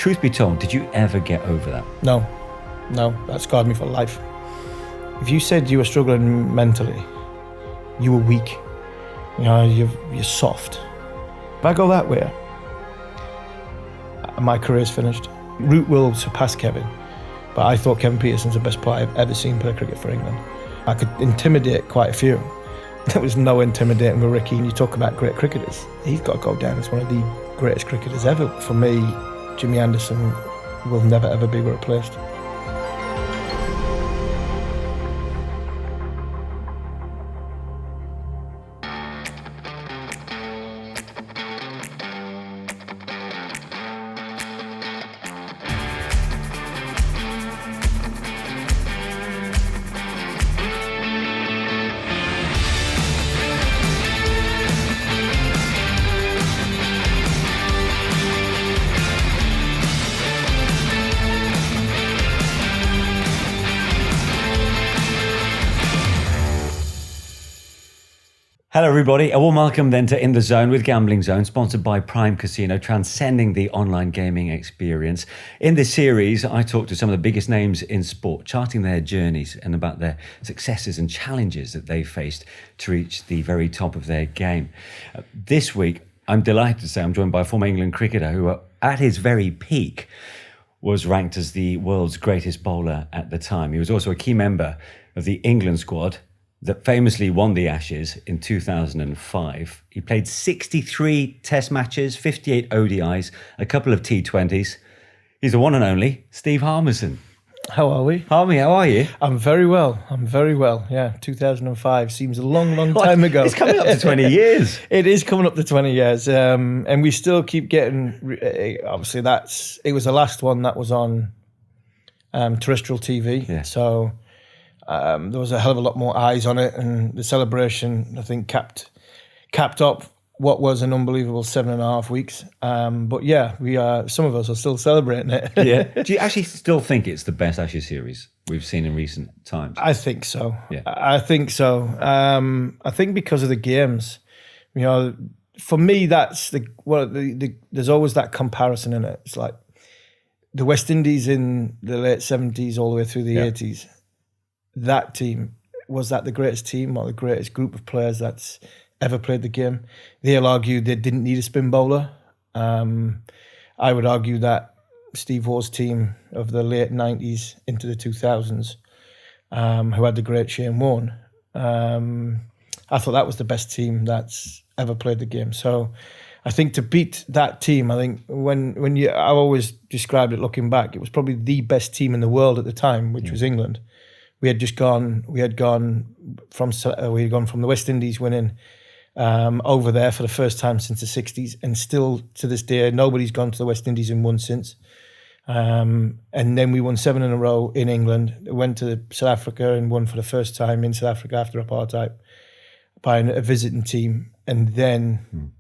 Truth be told, did you ever get over that? No, that scarred me for life. If you said you were struggling mentally, you were weak. You're soft. If I go that way, my career's finished. Root will surpass Kevin, but I thought Kevin Pietersen's the best player I've ever seen play cricket for England. I could intimidate quite a few. There was no intimidating with Ricky, and you talk about great cricketers. He's got to go down as one of the greatest cricketers ever. For me, Jimmy Anderson will never ever be replaced. Hello everybody, a warm welcome then to In The Zone with Gambling Zone, sponsored by Prime Casino, transcending the online gaming experience. In this series, I talk to some of the biggest names in sport, charting their journeys and about their successes and challenges that they faced to reach the very top of their game. This week, I'm delighted to say I'm joined by a former England cricketer who, at his very peak, was ranked as the world's greatest bowler at the time. He was also a key member of the England squad that famously won the Ashes in 2005. He played 63 Test matches, 58 ODIs, a couple of T20s. He's the one and only Steve Harmison. How are we? Harmy, how are you? I'm very well. Yeah, 2005 seems a long time ago. It's coming up to 20 years. It is coming up to 20 years. And we still keep getting, obviously it was the last one that was on terrestrial TV. Yeah. So there was a hell of a lot more eyes on it, and the celebration, I think, capped up what was an unbelievable 7.5 weeks. But yeah, some of us are still celebrating it. Yeah. Do you actually still think it's the best Ashes series we've seen in recent times? I think so. Yeah. I think so. I think because of the games, for me, that's there's always that comparison in it. It's like the West Indies in the late 70s all the way through the 80s. That team, was that the greatest team or the greatest group of players that's ever played the game? They'll argue they didn't need a spin bowler. I would argue that Steve Waugh's team of the late 90s into the 2000s, who had the great Shane Warne, I thought that was the best team that's ever played the game. So I think to beat that team, I think I always described it looking back, it was probably the best team in the world at the time, which was England. We had gone from the West Indies winning over there for the first time since the 60s, and still to this day nobody's gone to the West Indies and won since. And then we won 7 in a row in England, went to South Africa and won for the first time in South Africa after apartheid by a visiting team, and then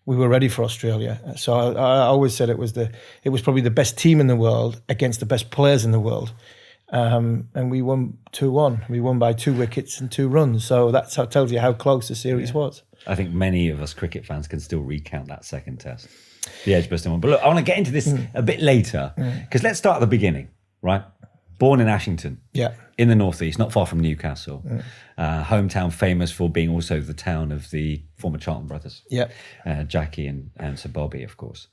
we were ready for Australia. So I always said it was probably the best team in the world against the best players in the world. And we won 2-1. We won by 2 wickets and 2 runs. So that tells you how close the series was. I think many of us cricket fans can still recount that second test, the Edgbaston one. But look, I want to get into this a bit later, because let's start at the beginning, right? Born in Ashington, in the northeast, not far from Newcastle. Hometown famous for being also the town of the former Charlton brothers. Jackie and Sir Bobby, of course.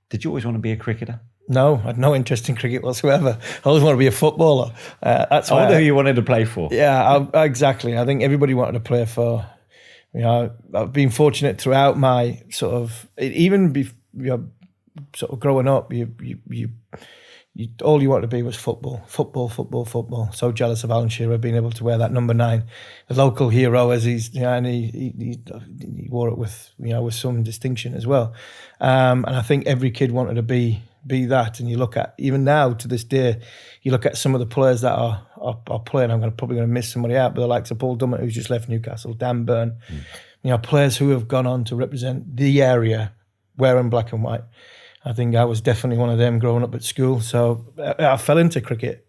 Did you always want to be a cricketer? No, I had no interest in cricket whatsoever. I always wanted to be a footballer. That's I wonder who you wanted to play for. Yeah, exactly. I think everybody wanted to play for. I've been fortunate throughout my sort of, sort of growing up. All you wanted to be was football. So jealous of Alan Shearer being able to wear that number 9, the local hero, as and he wore it with with some distinction as well. And I think every kid wanted to be that. And you look at, even now to this day, you look at some of the players that are playing. I'm probably going to miss somebody out, but the likes of Paul Dummett, who's just left Newcastle, Dan Burn, players who have gone on to represent the area wearing black and white. I think I was definitely one of them growing up at school. So I fell into cricket,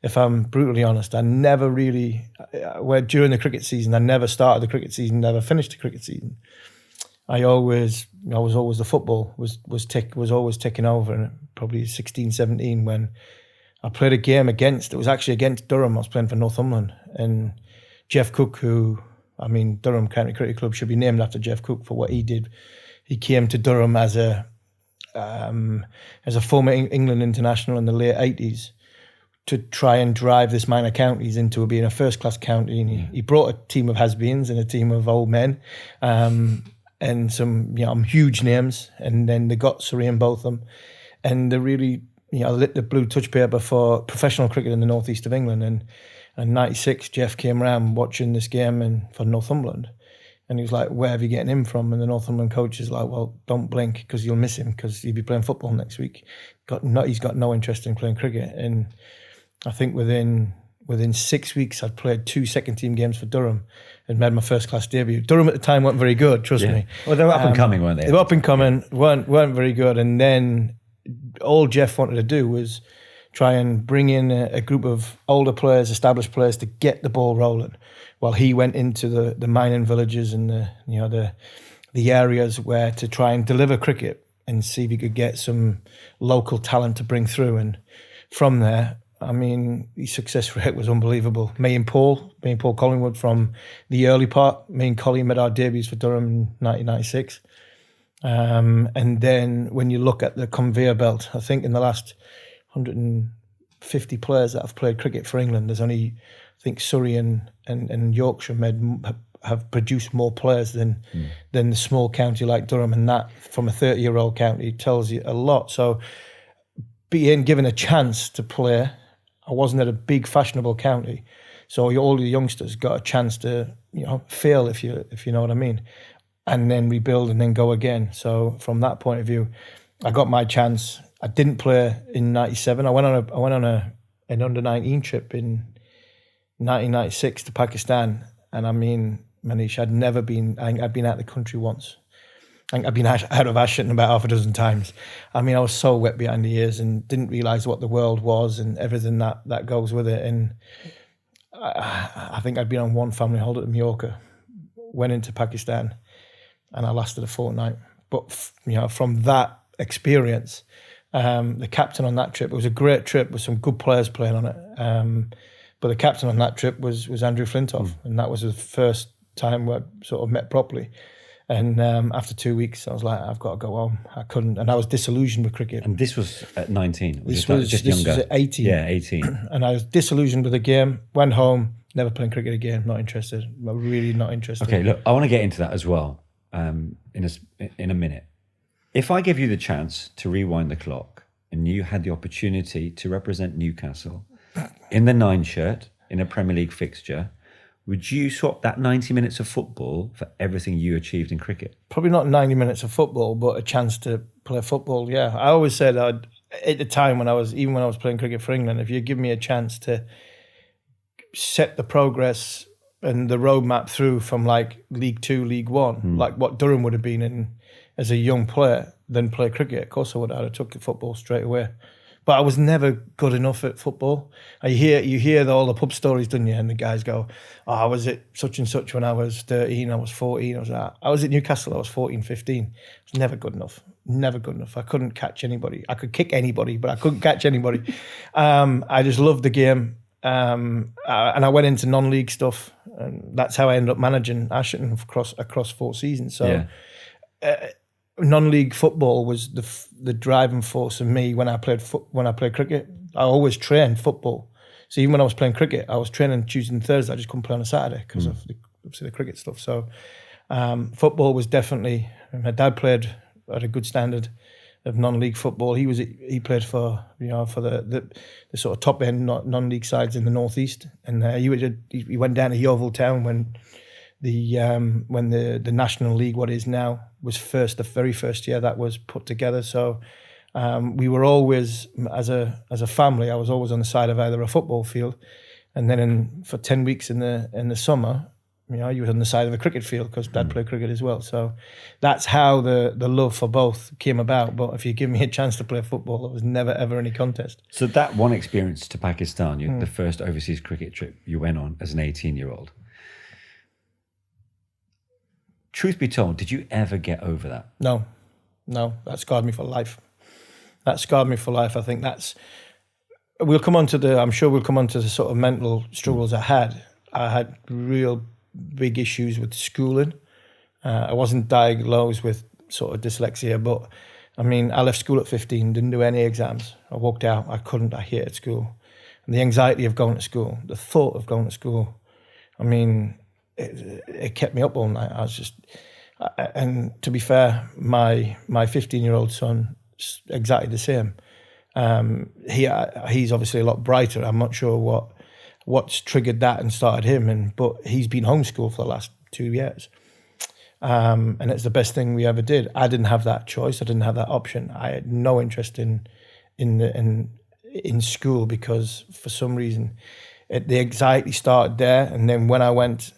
if I'm brutally honest. I never really, during the cricket season, I never started the cricket season, never finished the cricket season. I was always the football was always taking over, and probably 16, 17 when I played a game it was actually against Durham. I was playing for Northumberland, and Jeff Cook, Durham County Cricket Club should be named after Jeff Cook for what he did. He came to Durham as a former England international in the late 80s to try and drive this minor counties into being a first-class county. And he brought a team of has-beens and a team of old men, and some huge names. And then they got Surrey and Botham, and they really lit the blue touch paper for professional cricket in the northeast of England. And in '96, Jeff came around watching this game for Northumberland. And he was like, "Where have you getting him from?" And the Northumberland coach is like, "Well, don't blink because you'll miss him because he'll be playing football next week." He's got no interest in playing cricket. And I think within 6 weeks, I'd played 2 second-team games for Durham and made my first-class debut. Durham at the time weren't very good, trust me. Well, they were up and coming, weren't they? They were up and coming, weren't very good. And then all Jeff wanted to do was try and bring in a group of older players, established players, to get the ball rolling, while he went into the mining villages and the areas where to try and deliver cricket and see if he could get some local talent to bring through. And from there, his success rate was unbelievable. Me and Paul Collingwood from the early part, me and Collie made our debuts for Durham in 1996. And then when you look at the conveyor belt, I think in the last 150 players that have played cricket for England, there's only, I think, Surrey and Yorkshire have produced more players than the small county like Durham, and that from a 30-year-old county tells you a lot. So being given a chance to play, I wasn't at a big fashionable county, so all the youngsters got a chance to fail, if you know what I mean, and then rebuild and then go again. So from that point of view, I got my chance. I didn't play in '97. I went on an under-19 trip in 1996 to Pakistan, and Manish, I'd been out of the country once. I think I've been out of Ashton about half a dozen times. I was so wet behind the ears and didn't realise what the world was and everything that goes with it. And I think I'd been on one family holiday at Mallorca, went into Pakistan, and I lasted a fortnight. But from that experience, the captain on that trip, it was a great trip with some good players playing on it. But the captain on that trip was Andrew Flintoff, and that was the first time we sort of met properly. And after 2 weeks, I was like, I've got to go home. I couldn't, and I was disillusioned with cricket. And this was at 19? This was at 18. Yeah, 18. And I was disillusioned with the game, went home, never playing cricket again, not interested. I'm really not interested. Okay, look, I want to get into that as well in a minute. If I give you the chance to rewind the clock and you had the opportunity to represent Newcastle in the 9 shirt in a Premier League fixture, would you swap that 90 minutes of football for everything you achieved in cricket? Probably not 90 minutes of football, but a chance to play football, yeah. I always said at the time when I was playing cricket for England, if you give me a chance to set the progress and the roadmap through from like League 2, League 1, like what Durham would have been in as a young player, then play cricket, of course I would. I'd have took the football straight away. But I was never good enough at football. You hear all the pub stories, don't you? And the guys go, "Oh, I was at such and such when I was 13, I was 14. I was at Newcastle, I was 14, 15. I was never good enough. Never good enough. I couldn't catch anybody. I could kick anybody, but I couldn't catch anybody. I just loved the game. And I went into non-league stuff. And that's how I ended up managing Ashton across 4 seasons. So non-league football was the driving force of me when I played cricket. I always trained football. So even when I was playing cricket, I was training Tuesday and Thursday. I just couldn't play on a Saturday because of the cricket stuff. So football was definitely. My dad played at a good standard of non-league football. He played for the sort of top end non-league sides in the northeast, and he went down to Yeovil Town when the National League, what is now, was the very first year that was put together. So we were always, as a family, I was always on the side of either a football field, and then for 10 weeks in the summer, you were on the side of a cricket field because Dad played cricket as well. So that's how the love for both came about. But if you give me a chance to play football, there was never ever any contest. So that one experience to Pakistan, the first overseas cricket trip you went on as an 18-year-old. truth be told, did you ever get over that? No, that scarred me for life. I think I'm sure we'll come on to the sort of mental struggles I had. I had real big issues with schooling. I wasn't diagnosed with sort of dyslexia, but I mean, I left school at 15, didn't do any exams. I walked out, I hated school. And the anxiety of going to school, the thought of going to school, I mean, it kept me up all night. And to be fair, my 15-year-old son, exactly the same. He's obviously a lot brighter. I'm not sure what's triggered that and started him, but he's been homeschooled for the last 2 years. And it's the best thing we ever did. I didn't have that choice. I didn't have that option. I had no interest in school because for some reason the anxiety started there. And then when I went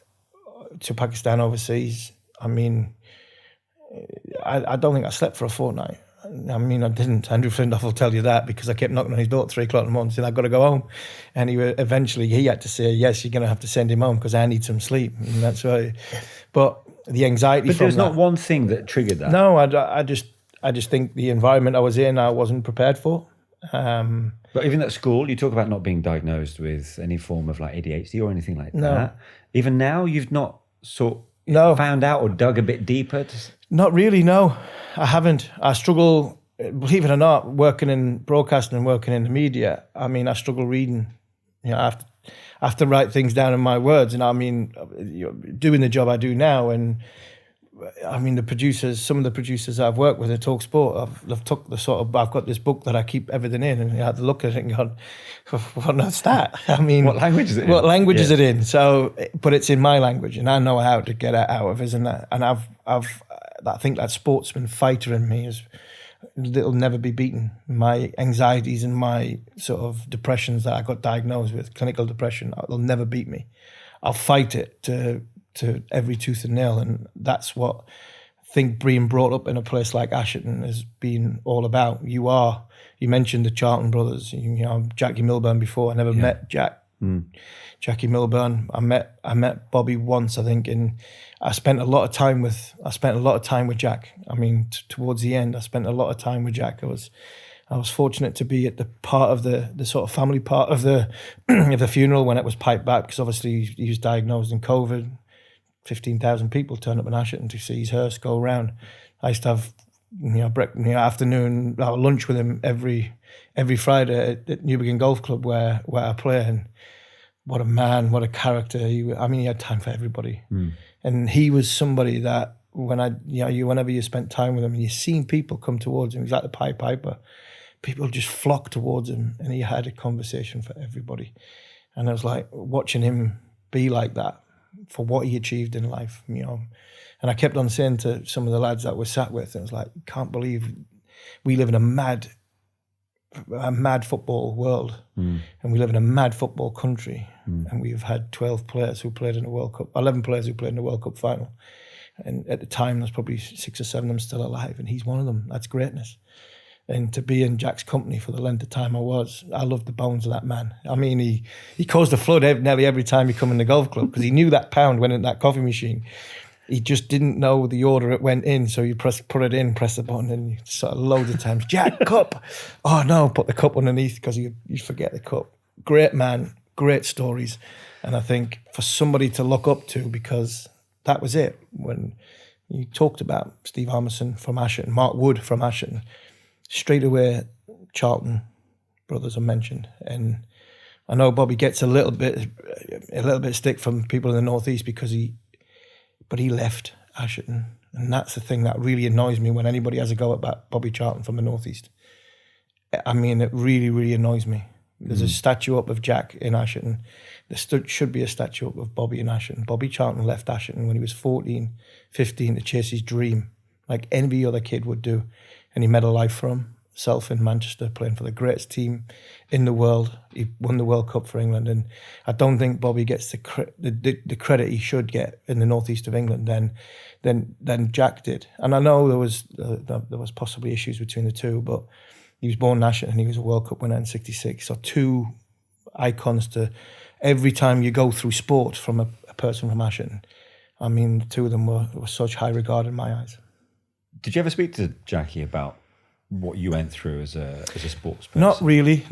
to Pakistan overseas, I mean, I don't think I slept for a fortnight. I mean, I didn't. Andrew Flintoff will tell you that because I kept knocking on his door at 3 o'clock in the morning saying, I've got to go home. And eventually he had to say, yes, you're going to have to send him home because I need some sleep. And that's why. But the anxiety But there's not one thing that triggered that. No, I just think the environment I was in, I wasn't prepared for. But even at school, you talk about not being diagnosed with any form of like ADHD or anything like that. Even now, you've not found out or dug a bit deeper? Not really, no. I haven't. I struggle, believe it or not, working in broadcasting and working in the media. I mean, I struggle reading. You know, I have to write things down in my words. And I mean, doing the job I do now, and I mean, some of the producers I've worked with at Talk Sport, I've took I've got this book that I keep everything in, and I had to look at it and go, what's that? I mean, what language is it in? What language is it in? So, but it's in my language, and I know how to get it out of it, and I think that sportsman fighter in me it'll never be beaten. My anxieties and my sort of depressions that I got diagnosed with, clinical depression, they'll never beat me. I'll fight it to every tooth and nail, and that's what I think being brought up in a place like Asherton has been all about. You mentioned the Charlton brothers, Jackie Milburn before. I never met Jackie Milburn. I met Bobby once, I think, and I spent a lot of time with Jack. I mean, towards the end, I spent a lot of time with Jack. I was fortunate to be at the part of the sort of family part of the of the funeral when it was piped back, because obviously he was diagnosed in COVID. 15,000 people turned up in Asherton to see his hearse go around. I used to have afternoon lunch with him every Friday at Newbegin Golf Club where I play. And what a man, what a character. He had time for everybody. And he was somebody that whenever you spent time with him and you seen people come towards him, he's like the Pied Piper. People just flocked towards him, and he had a conversation for everybody. And I was like watching him be like that for what he achieved in life, And I kept on saying to some of the lads that we're sat with, and I was like, can't believe we live in a mad football world, and we live in a mad football country, and we've had 12 players who played in the World Cup, 11 players who played in the World Cup final. And at the time, there's probably 6 or 7 of them still alive, and he's one of them. That's greatness. And to be in Jack's company for the length of time I loved the bones of that man. I mean, he caused a flood nearly every time he come in the golf club, because he knew that pound went in that coffee machine. He just didn't know the order it went in, so you press the button, and you sort of loads of times, Jack, cup. Oh no, put the cup underneath, because you forget the cup. Great man, great stories. And I think for somebody to look up to, because that was it. When you talked about Steve Harmison from Asherton, Mark Wood from Asherton, straight away Charlton brothers are mentioned. And I know Bobby gets a little bit stick from people in the Northeast but he left Asherton, and that's the thing that really annoys me when anybody has a go at Bobby Charlton from the Northeast. I mean, it really, really annoys me. There's a statue up of Jack in Asherton. There should be a statue up of Bobby in Asherton. Bobby Charlton left Asherton when he was 14, 15 to chase his dream, like any other kid would do. And he made a life for himself in Manchester, playing for the greatest team in the world. He won the World Cup for England. And I don't think Bobby gets the credit he should get in the northeast of England than Jack did. And I know there was possibly issues between the two, but he was born in Asherton and he was a World Cup winner in '66. So 2 icons to every time you go through sport from a person from Asherton. I mean, the two of them were such high regard in my eyes. Did you ever speak to Jackie about what you went through as a sports person? Not really.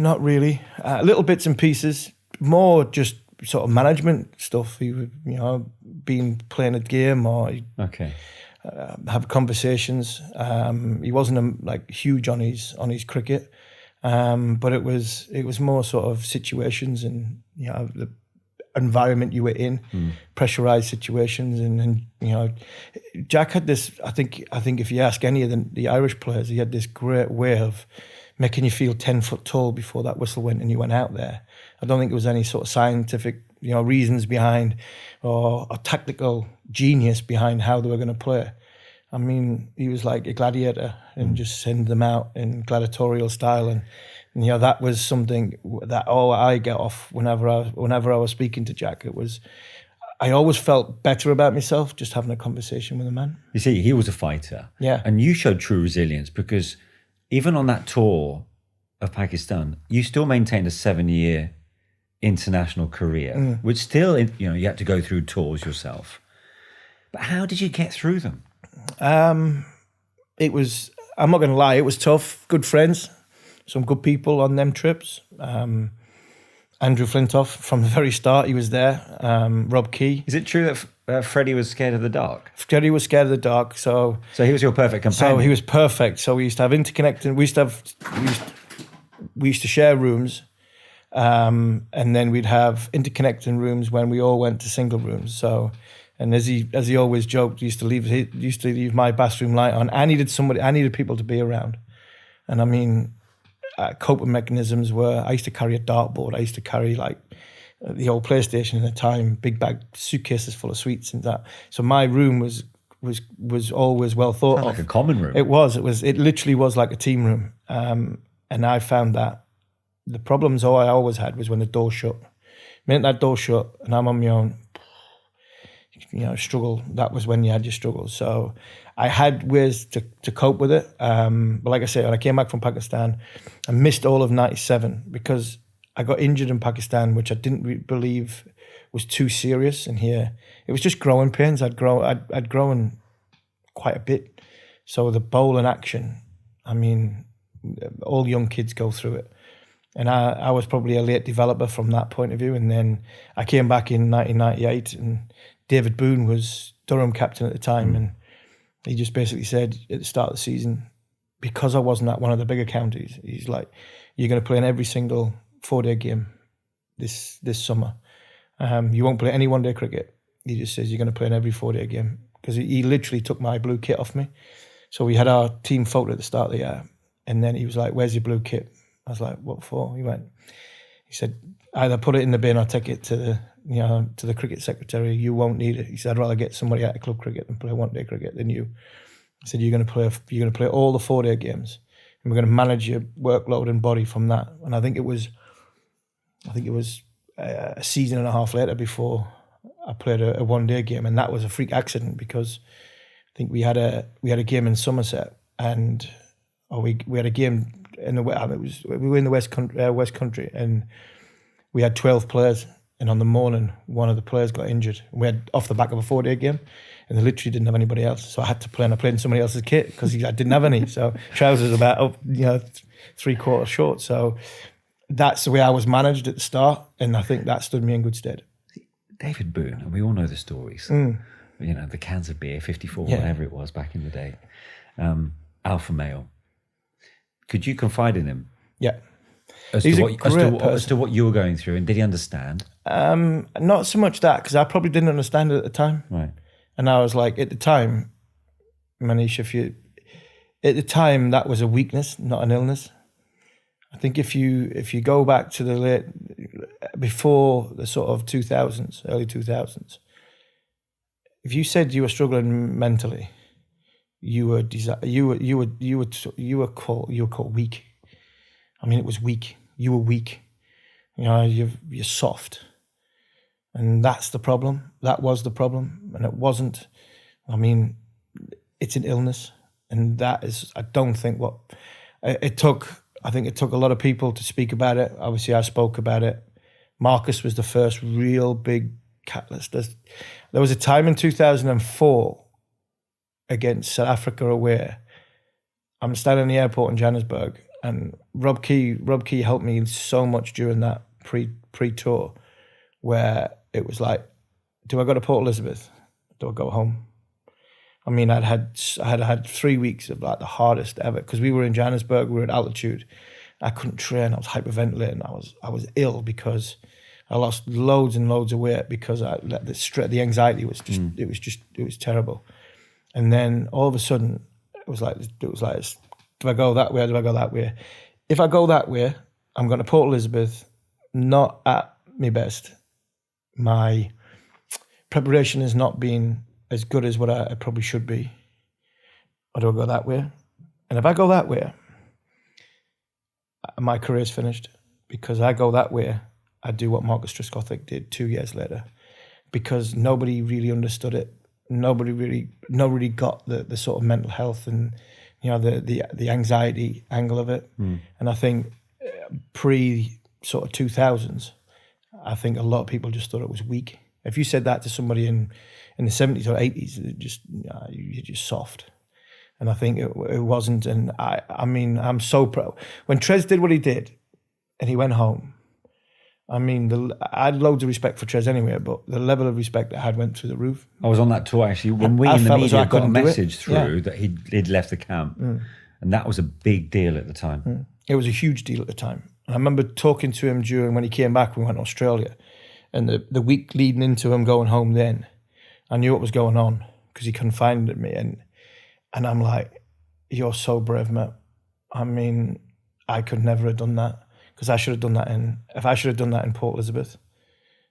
Little bits and pieces, more just sort of management stuff. He would, been playing a game or have conversations. He wasn't huge on his cricket, but it was more sort of situations and the environment you were in, pressurized situations, and Jack had this. I think if you ask any of the Irish players, he had this great way of making you feel 10 foot tall before that whistle went and you went out there. I don't think there was any sort of scientific reasons behind or a tactical genius behind how they were going to play. I mean, he was like a gladiator and just send them out in gladiatorial style, and that was something that I get off whenever I was speaking to Jack. I always felt better about myself just having a conversation with a man. You see, he was a fighter. Yeah. And you showed true resilience, because even on that tour of Pakistan, you still maintained a 7-year international career, which still, you had to go through tours yourself. But how did you get through them? It was, I'm not going to lie, it was tough. Good friends, some good people on them trips. Andrew Flintoff, from the very start, he was there. Rob Key. Is it true that Freddie was scared of the dark? Freddie was scared of the dark, so he was your perfect companion. So he was perfect. So we used to have interconnecting. We used to share rooms, and then we'd have interconnecting rooms when we all went to single rooms. So, and as he always joked, he used to leave my bathroom light on. I needed people to be around, and I mean, coping mechanisms were, I used to carry a dartboard. I used to carry the old PlayStation at the time, big bag suitcases full of sweets and that. So my room was always well thought of. Like a common room. It literally was like a team room. And I found that the problems I always had was when the door shut. The minute that door shut and I'm on my own, struggle. That was when you had your struggles. So I had ways to cope with it. But like I said, when I came back from Pakistan, I missed all of 97 because I got injured in Pakistan, which I didn't believe was too serious. And here, it was just growing pains. I'd grown quite a bit. So the bowling action, I mean, all young kids go through it. And I was probably a late developer from that point of view. And then I came back in 1998, and David Boone was Durham captain at the time. And he just basically said at the start of the season, because I wasn't at one of the bigger counties, he's like, you're going to play in every single 4-day game this summer. You won't play any one-day cricket. He just says you're going to play in every 4-day game, because he literally took my blue kit off me. So we had our team photo at the start of the year, and then he was like, where's your blue kit? I was like, what for? He said, either put it in the bin or take it to the cricket secretary. You won't need it. He said, I'd rather get somebody out of club cricket and play one-day cricket than you. He said, you're going to play all the 4-day games, and we're going to manage your workload and body from that. And I think it was a season and a half later before I played a one-day game, and that was a freak accident because I think we had a game in Somerset, and we had a game in we were in the West Country, and we had 12 players, and on the morning one of the players got injured. We had off the back of a 4-day game, and they literally didn't have anybody else, so I had to play, and I played in somebody else's kit because I didn't have any. So trousers about 3/4 short. So that's the way I was managed at the start, and I think that stood me in good stead. David Boone, and we all know the stories. The cans of beer, 54, whatever it was back in the day. Alpha male. Could you confide in him? Yeah. As to what you were going through, and did he understand? Not so much that, because I probably didn't understand it at the time. Right. And I was like, at the time, Manish, at the time that was a weakness, not an illness. I think if you go back to before the sort of 2000s, early 2000s, if you said you were struggling mentally, you were called weak. I mean, it was weak. You were weak. You're soft, and that's the problem. That was the problem, and it wasn't. I mean, it's an illness, and that is. I don't think what it took. I think it took a lot of people to speak about it. Obviously, I spoke about it. Marcus was the first real big catalyst. There was a time in 2004 against South Africa away. I'm standing in the airport in Johannesburg, and Rob Key helped me so much during that pre-tour, where it was like, do I go to Port Elizabeth? Do I go home? I mean, I had 3 weeks of like the hardest ever, because we were in Johannesburg, we were at altitude. I couldn't train. I was hyperventilating. I was ill because I lost loads and loads of weight because the anxiety was just it was terrible. And then all of a sudden it was like, do I go that way or do I go that way? If I go that way, I'm going to Port Elizabeth, not at my best. My preparation has not been as good as what I probably should be. Or do I go that way? And if I go that way, my career's finished, because I go that way, I do what Marcus Trescothick did 2 years later, because nobody really understood it. Nobody really got the sort of mental health and, you know, the anxiety angle of it. And I think pre sort of 2000s, I think a lot of people just thought it was weak. If you said that to somebody in the 70s or 80s, you're just soft. And I think it wasn't. And I mean, I'm so proud. When Trez did what he did and he went home, I mean, I had loads of respect for Trez anyway, but the level of respect I had went through the roof. I was on that tour actually when we in the media got a message through that he'd left the camp. And that was a big deal at the time. It was a huge deal at the time. And I remember talking to him when he came back, we went to Australia. And the week leading into him going home then, I knew what was going on because he confided in me. And I'm like, you're so brave, mate. I mean, I could never have done that, because I should have done that if I should have done that in Port Elizabeth.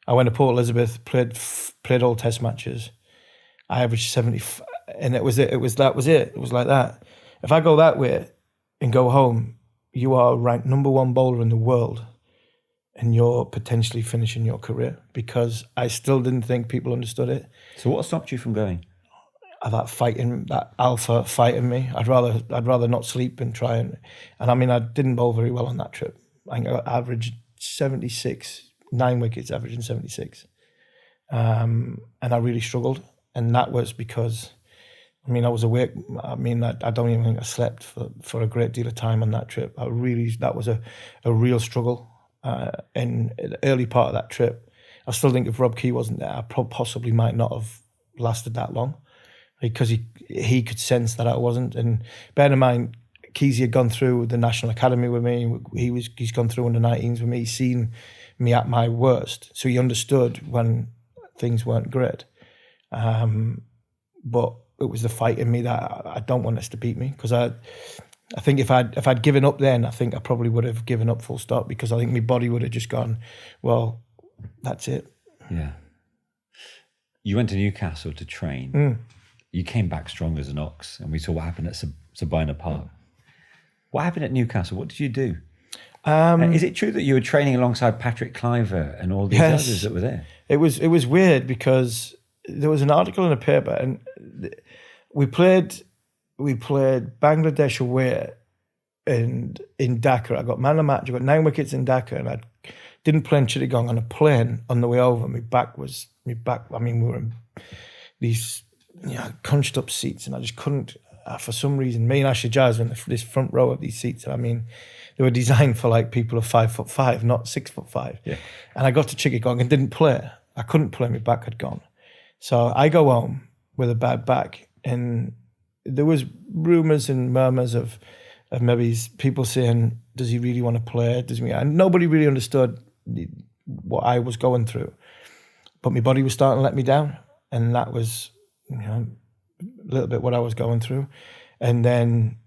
I went to Port Elizabeth, played all test matches. I averaged 70, and that was it. It was like that. If I go that way and go home, you are ranked number one bowler in the world, and you're potentially finishing your career, because I still didn't think people understood it. So what stopped you from going? That alpha fighting me. I'd rather not sleep and try and I mean, I didn't bowl very well on that trip. I think I averaged 76, 9 wickets, averaging 76. And I really struggled. And that was because, I mean, I was awake. I mean, I don't even think I slept for a great deal of time on that trip. That was a real struggle. In the early part of that trip, I still think if Rob Key wasn't there, I possibly might not have lasted that long, because he could sense that I wasn't. And bear in mind, Keezy had gone through the National Academy with me. He's gone through under 19s with me. He's seen me at my worst, so he understood when things weren't great. But it was the fight in me that I don't want this to beat me, because I think if I'd given up then, I think I probably would have given up full stop, because I think my body would have just gone, well, that's it. Yeah. You went to Newcastle to train. You came back strong as an ox, and we saw what happened at Sabina Park. What happened at Newcastle? What did you do? Is it true that you were training alongside Patrick Cliver and all these others that were there? It was weird, because there was an article in a paper, and we played Bangladesh away in Dhaka. I got man of the match. I got 9 wickets in Dhaka, and I didn't play in Chittagong. On a plane on the way over, my back. I mean, we were in these crunched up seats, and I just couldn't. For some reason, me and Ashley Giles were in this front row of these seats, and I mean, they were designed for like people of 5'5", not 6'5". Yeah. And I got to Chittagong and didn't play. I couldn't play. My back had gone. So I go home with a bad back, and there was rumours and murmurs of maybe people saying, does he really want to play? And nobody really understood what I was going through. But my body was starting to let me down, and that was, a little bit what I was going through. And then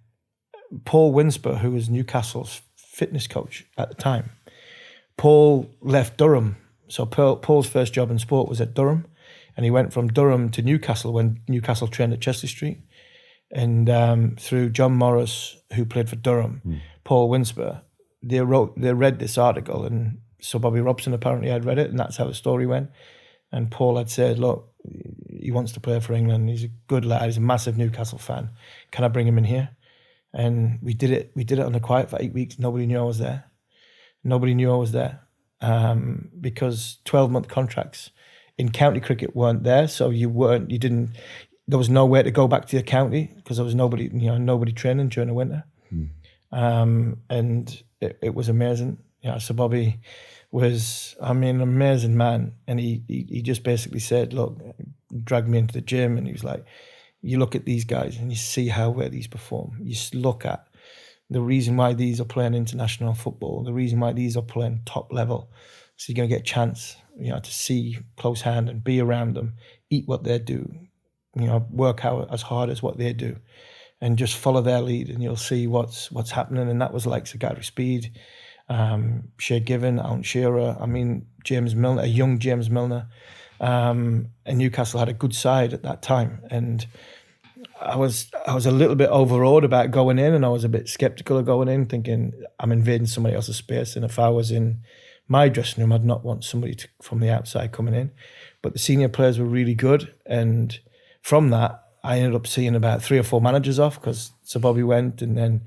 Paul Winsper, who was Newcastle's fitness coach at the time, Paul left Durham. So Paul's first job in sport was at Durham, and he went from Durham to Newcastle when Newcastle trained at Chester Street. And through John Morris, who played for Durham, Paul Winsper, they read this article, and so Bobby Robson apparently had read it, and that's how the story went. And Paul had said, look, he wants to play for England. He's a good lad. He's a massive Newcastle fan. Can I bring him in here? And we did it. We did it on the quiet for 8 weeks. Nobody knew I was there. Because 12-month contracts in county cricket weren't there, so there was nowhere to go back to your county because there was nobody training during the winter. And it was amazing. So Bobby was, an amazing man. And he just basically said, look, dragged me into the gym, and he was like, you look at these guys and you see where these perform. You look at the reason why these are playing international football, the reason why these are playing top level. So you're going to get a chance, to see close hand and be around them, eat what they do, work out as hard as what they do, and just follow their lead, and you'll see what's happening. And that was like Gary Speed, Shea Given, Alan Shearer. James Milner, a young James Milner. And Newcastle had a good side at that time, and I was a little bit overawed about going in, and I was a bit skeptical of going in, thinking I'm invading somebody else's space, and if I was in my dressing room, I'd not want somebody from the outside coming in. But the senior players were really good, and from that, I ended up seeing about 3 or 4 managers off because Sir Bobby went, and then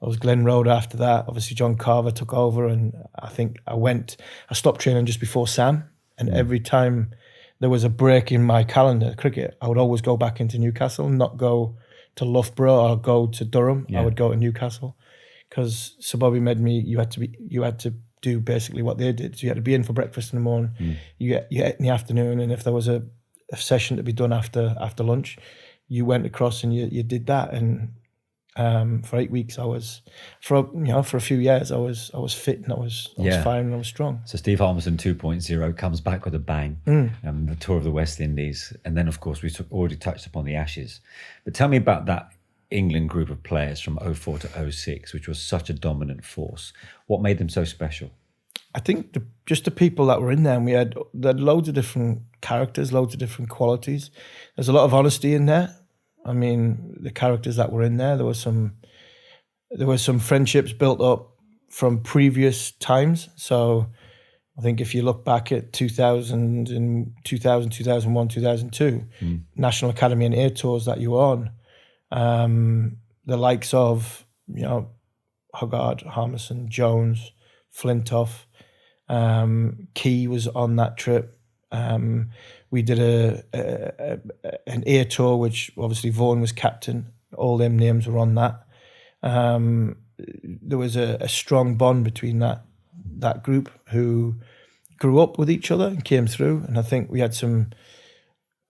I was Glenn Roeder after that. Obviously, John Carver took over, and I think I stopped training just before Sam, and every time there was a break in my calendar, cricket, I would always go back into Newcastle, not go to Loughborough or go to Durham. I would go to Newcastle because Sir Bobby made me, you had to do basically what they did. So you had to be in for breakfast in the morning, you ate in the afternoon, and if there was a session to be done after lunch, you went across and you did that. And for 8 weeks, I was for a few years, I was fit and I was fine and I was strong. So Steve Harmison 2.0 comes back with a bang, the tour of the West Indies, and then of course we already touched upon the Ashes. But tell me about that England group of players from 04 to 06, which was such a dominant force. What made them so special? I think just the people that were in there, and we had loads of different characters, loads of different qualities. There's a lot of honesty in there. The characters that were in there, there were some friendships built up from previous times. So I think if you look back at 2000, 2001, 2002, National Academy and A tours that you were on, the likes of, Hogarth, Harmison, Jones, Flintoff, Key was on that trip. We did an A tour, which obviously Vaughan was captain. All them names were on that. There was a strong bond between that group who grew up with each other and came through. And I think we had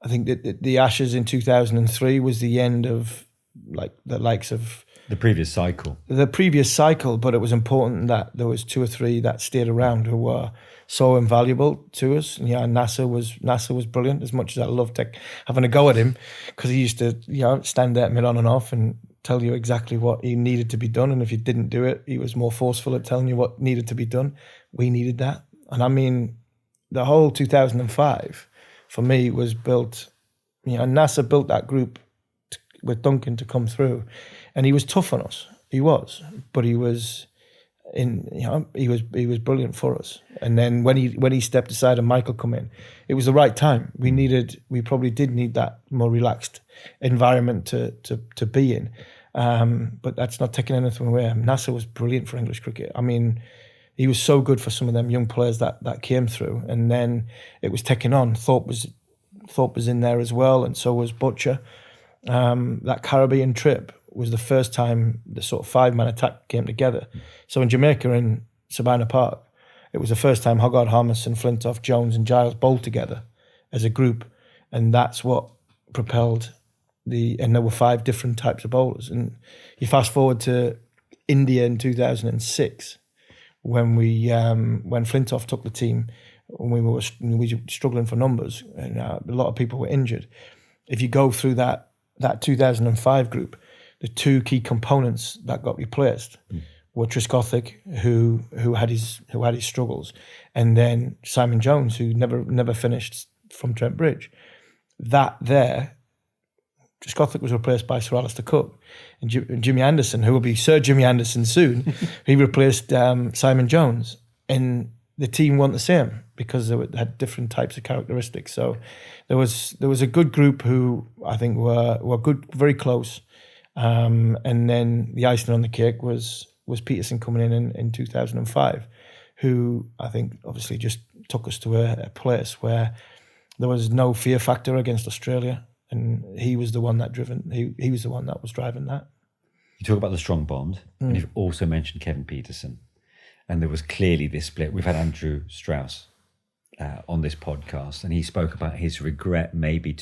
I think that the Ashes in 2003 was the end of the likes of the previous cycle. But it was important that there was 2 or 3 that stayed around who were so invaluable to us. And Nasser was brilliant. As much as I loved having a go at him, because he used to stand there mid on and off and tell you exactly what he needed to be done. And if you didn't do it, he was more forceful at telling you what needed to be done. We needed that. And the whole 2005 for me was built. Nasser built that group with Duncan to come through, and he was tough on us. He was, but he was he was brilliant for us. And then when he stepped aside and Michael come in, it was the right time. We probably did need that more relaxed environment to be in. But that's not taking anything away. Nasser was brilliant for English cricket. He was so good for some of them young players that came through, and then it was taken on. Thorpe was in there as well, and so was Butcher. That Caribbean trip was the first time the sort of 5-man attack came together. So in Jamaica, in Sabina Park, it was the first time Hogarth, Harmison, Flintoff, Jones and Giles bowled together as a group. And that's what propelled and there were 5 different types of bowlers. And you fast forward to India in 2006, when when Flintoff took the team, when we were struggling for numbers, and a lot of people were injured. If you go through that 2005 group, the 2 key components that got replaced were Triscothick, who had his struggles, and then Simon Jones, who never finished from Trent Bridge. Triscothick was replaced by Sir Alistair Cook, and Jimmy Anderson, who will be Sir Jimmy Anderson soon, he replaced Simon Jones, and the team weren't the same because they had different types of characteristics. So there was a good group who I think were good, very close. And then the icing on the cake was Pietersen coming in 2005, who I think obviously just took us to a place where There was no fear factor against Australia, and he was the one that he was the one that was driving that. You talk about the strong bond, and you've also mentioned Kevin Pietersen, and there was clearly this split. We've had Andrew Strauss on this podcast, and he spoke about his regret maybe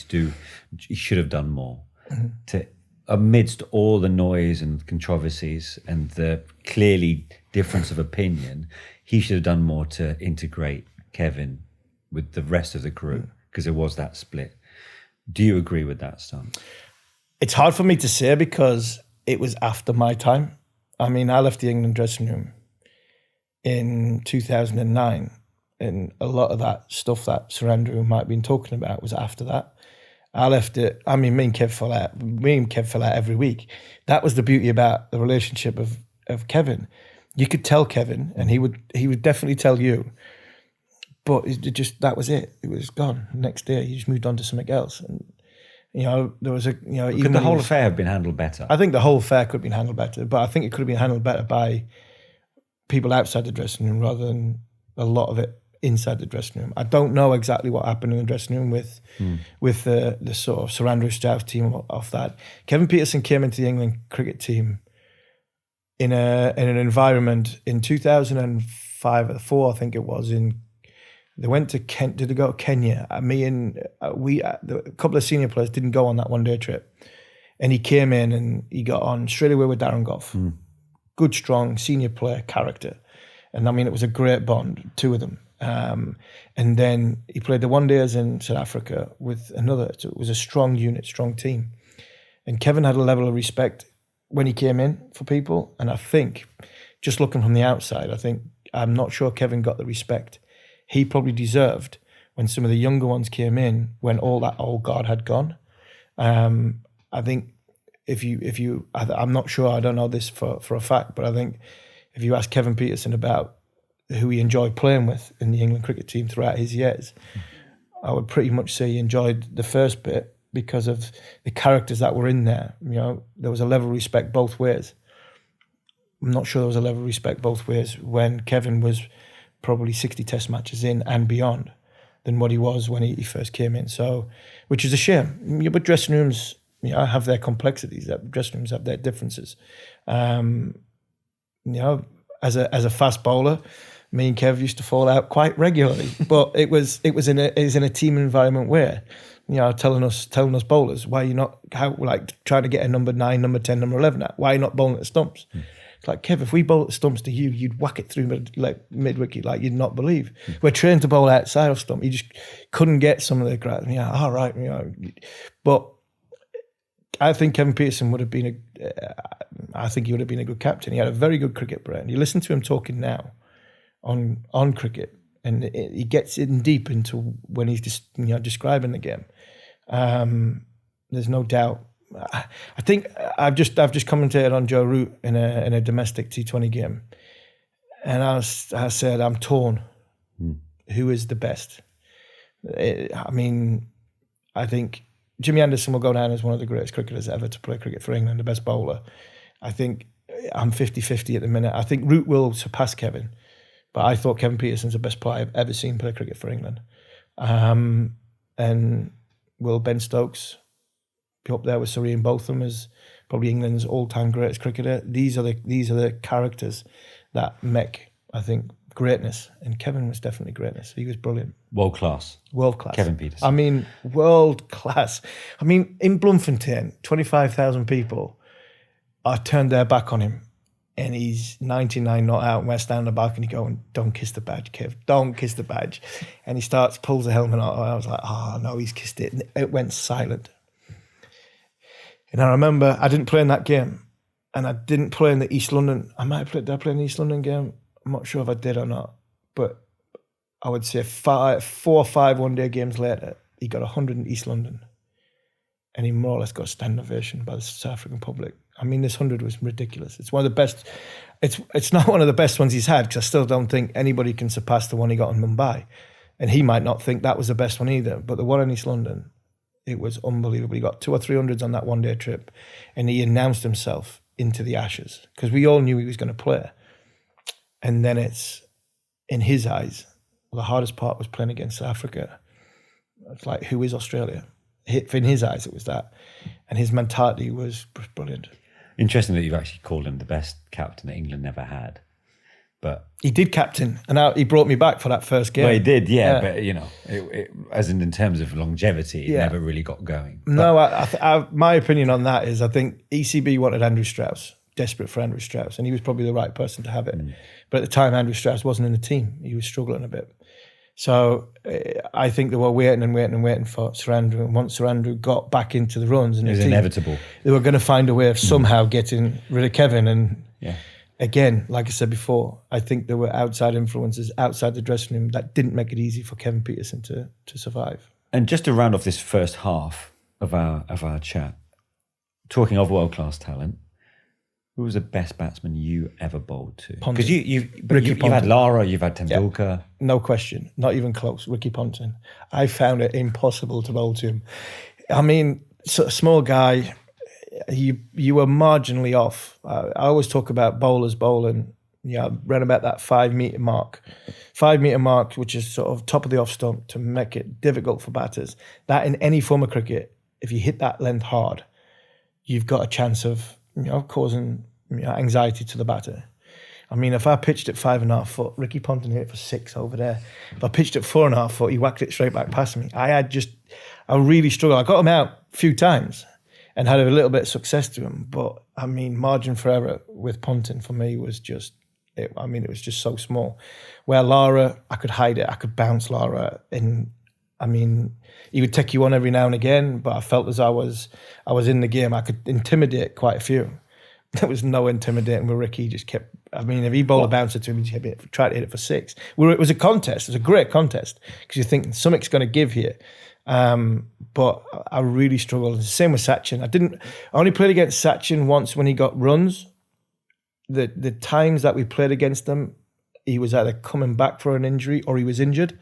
he should have done more to amidst all the noise and controversies and the clearly difference of opinion. He should have done more to integrate Kevin with the rest of the group because there was that split. Do you agree with that, Stan? It's hard for me to say because it was after my time. I mean, I left the England dressing room in 2009, and a lot of that stuff that Sir Andrew might have been talking about was after that. I left it. I mean, me and Kev fell out every week. That was the beauty about the relationship of Kevin. You could tell Kevin, and he would definitely tell you. But that was it. It was gone. The next day, he just moved on to something else. And there was Could the whole affair have been handled better? I think the whole affair could have been handled better, but I think it could have been handled better by people outside the dressing room rather than a lot of it inside the dressing room. I don't know exactly what happened in the dressing room with the sort of Sir Andrew Strauss team off that. Kevin Pietersen came into the England cricket team in an environment in 2005 or 4, I think it was. They went to Kent. Did they go to Kenya? A couple of senior players didn't go on that one day trip, and he came in and he got on straight away with Darren Gough. Good, strong senior player character, and I mean it was a great bond, two of them. And then he played the one days in South Africa with another. So it was a strong unit, strong team. And Kevin had a level of respect when he came in for people. And I think, just looking from the outside, I'm not sure Kevin got the respect he probably deserved when some of the younger ones came in, when all that old guard had gone. I think I'm not sure, I don't know this for a fact, but I think if you ask Kevin Pietersen about who he enjoyed playing with in the England cricket team throughout his years, I would pretty much say he enjoyed the first bit because of the characters that were in there. There was a level of respect both ways. I'm not sure there was a level of respect both ways when Kevin was probably 60 test matches in and beyond than what he was when he first came in. So, which is a shame. But dressing rooms, have their complexities. Dressing rooms have their differences. As a fast bowler, me and Kev used to fall out quite regularly, but it was in a team environment where, telling us bowlers, why are you not trying to get a number 9, number 10, number 11 out? Why are you not bowling at stumps? It's like, Kev, if we bowl at the stumps to you, you'd whack it through mid wicket like you'd not believe. We're trained to bowl outside of stump. You just couldn't get some of the crowd. All right, but I think Kevin Pietersen would have been a good captain. He had a very good cricket brain. You listen to him talking now on cricket, and he gets in deep into when he's describing the game. There's no doubt. I think I've just commentated on Joe Root in a domestic T20 game, and I said I'm torn. Who is the best? I think Jimmy Anderson will go down as one of the greatest cricketers ever to play cricket for England, the best bowler. I think I'm 50-50 at the minute. I think Root will surpass Kevin, but I thought Kevin Pietersen's the best player I've ever seen play cricket for England. And will Ben Stokes be up there with Sir Ian Botham as probably England's all-time greatest cricketer? These are the characters that make, I think, greatness. And Kevin was definitely greatness. He was brilliant. World class. Kevin Pietersen. World class. In Bloemfontein, 25,000 people turned their back on him. And he's 99 not out, and we're standing on the balcony going, "Don't kiss the badge, Kev. Don't kiss the badge." And he pulls the helmet out. I was like, "Oh, no, he's kissed it." And it went silent. And I remember I didn't play in that game, and I didn't play in the East London. Did I play in the East London game? I'm not sure if I did or not, but I would say 4 or 5 one-day games later, he got 100 in East London, and he more or less got a standing ovation by the South African public. This 100 was ridiculous. It's one of the best. It's not one of the best ones he's had, because I still don't think anybody can surpass the one he got in Mumbai, and he might not think that was the best one either. But the one in East London, it was unbelievable. He got 2 or 3 hundreds on that one-day trip, and he announced himself into the Ashes because we all knew he was going to play. And then it's, in his eyes, the hardest part was playing against South Africa. It's like, who is Australia? In his eyes, it was that. And his mentality was brilliant. Interesting that you've actually called him the best captain that England never had. But he did captain, and he brought me back for that first game. Well, he did, yeah. But, as in terms of longevity, it never really got going. No, my opinion on that is I think ECB wanted Andrew Strauss, desperate for Andrew Strauss, and he was probably the right person to have it. But at the time, Andrew Strauss wasn't in the team. He was struggling a bit. So I think they were waiting for Sir Andrew. And once Sir Andrew got back into the runs, and it was inevitable. They were going to find a way of somehow getting rid of Kevin. And again, like I said before, I think there were outside influences outside the dressing room that didn't make it easy for Kevin Pietersen to survive. And just to round off this first half of our chat, talking of world-class talent, who was the best batsman you ever bowled to? Because you've had Lara, you've had Tendulkar. Yeah, no question, not even close. Ricky Ponting. I found it impossible to bowl to him. I mean, small guy, you were marginally off. I always talk about bowlers bowling. Around about that 5 metre mark. 5 metre mark, which is sort of top of the off stump to make it difficult for batters. That in any form of cricket, if you hit that length hard, you've got a chance of causing anxiety to the batter. I mean, if I pitched at 5.5 foot, Ricky Ponting hit it for 6 over there. If I pitched at 4.5 foot, he whacked it straight back past me. I really struggled. I got him out a few times and had a little bit of success to him. But I mean, margin for error with Ponting for me was just, it was just so small. Where Lara, I could hide it. I could bounce Lara. And I mean, he would take you on every now and again, but I felt as I was in the game, I could intimidate quite a few. There was no intimidating with Ricky. He just kept, if he bowled a bouncer to him, he tried to hit it for 6. It was a contest. It was a great contest because you think something's going to give here. But I really struggled. Same with Sachin. I only played against Sachin once when he got runs. The times that we played against him, he was either coming back for an injury or he was injured.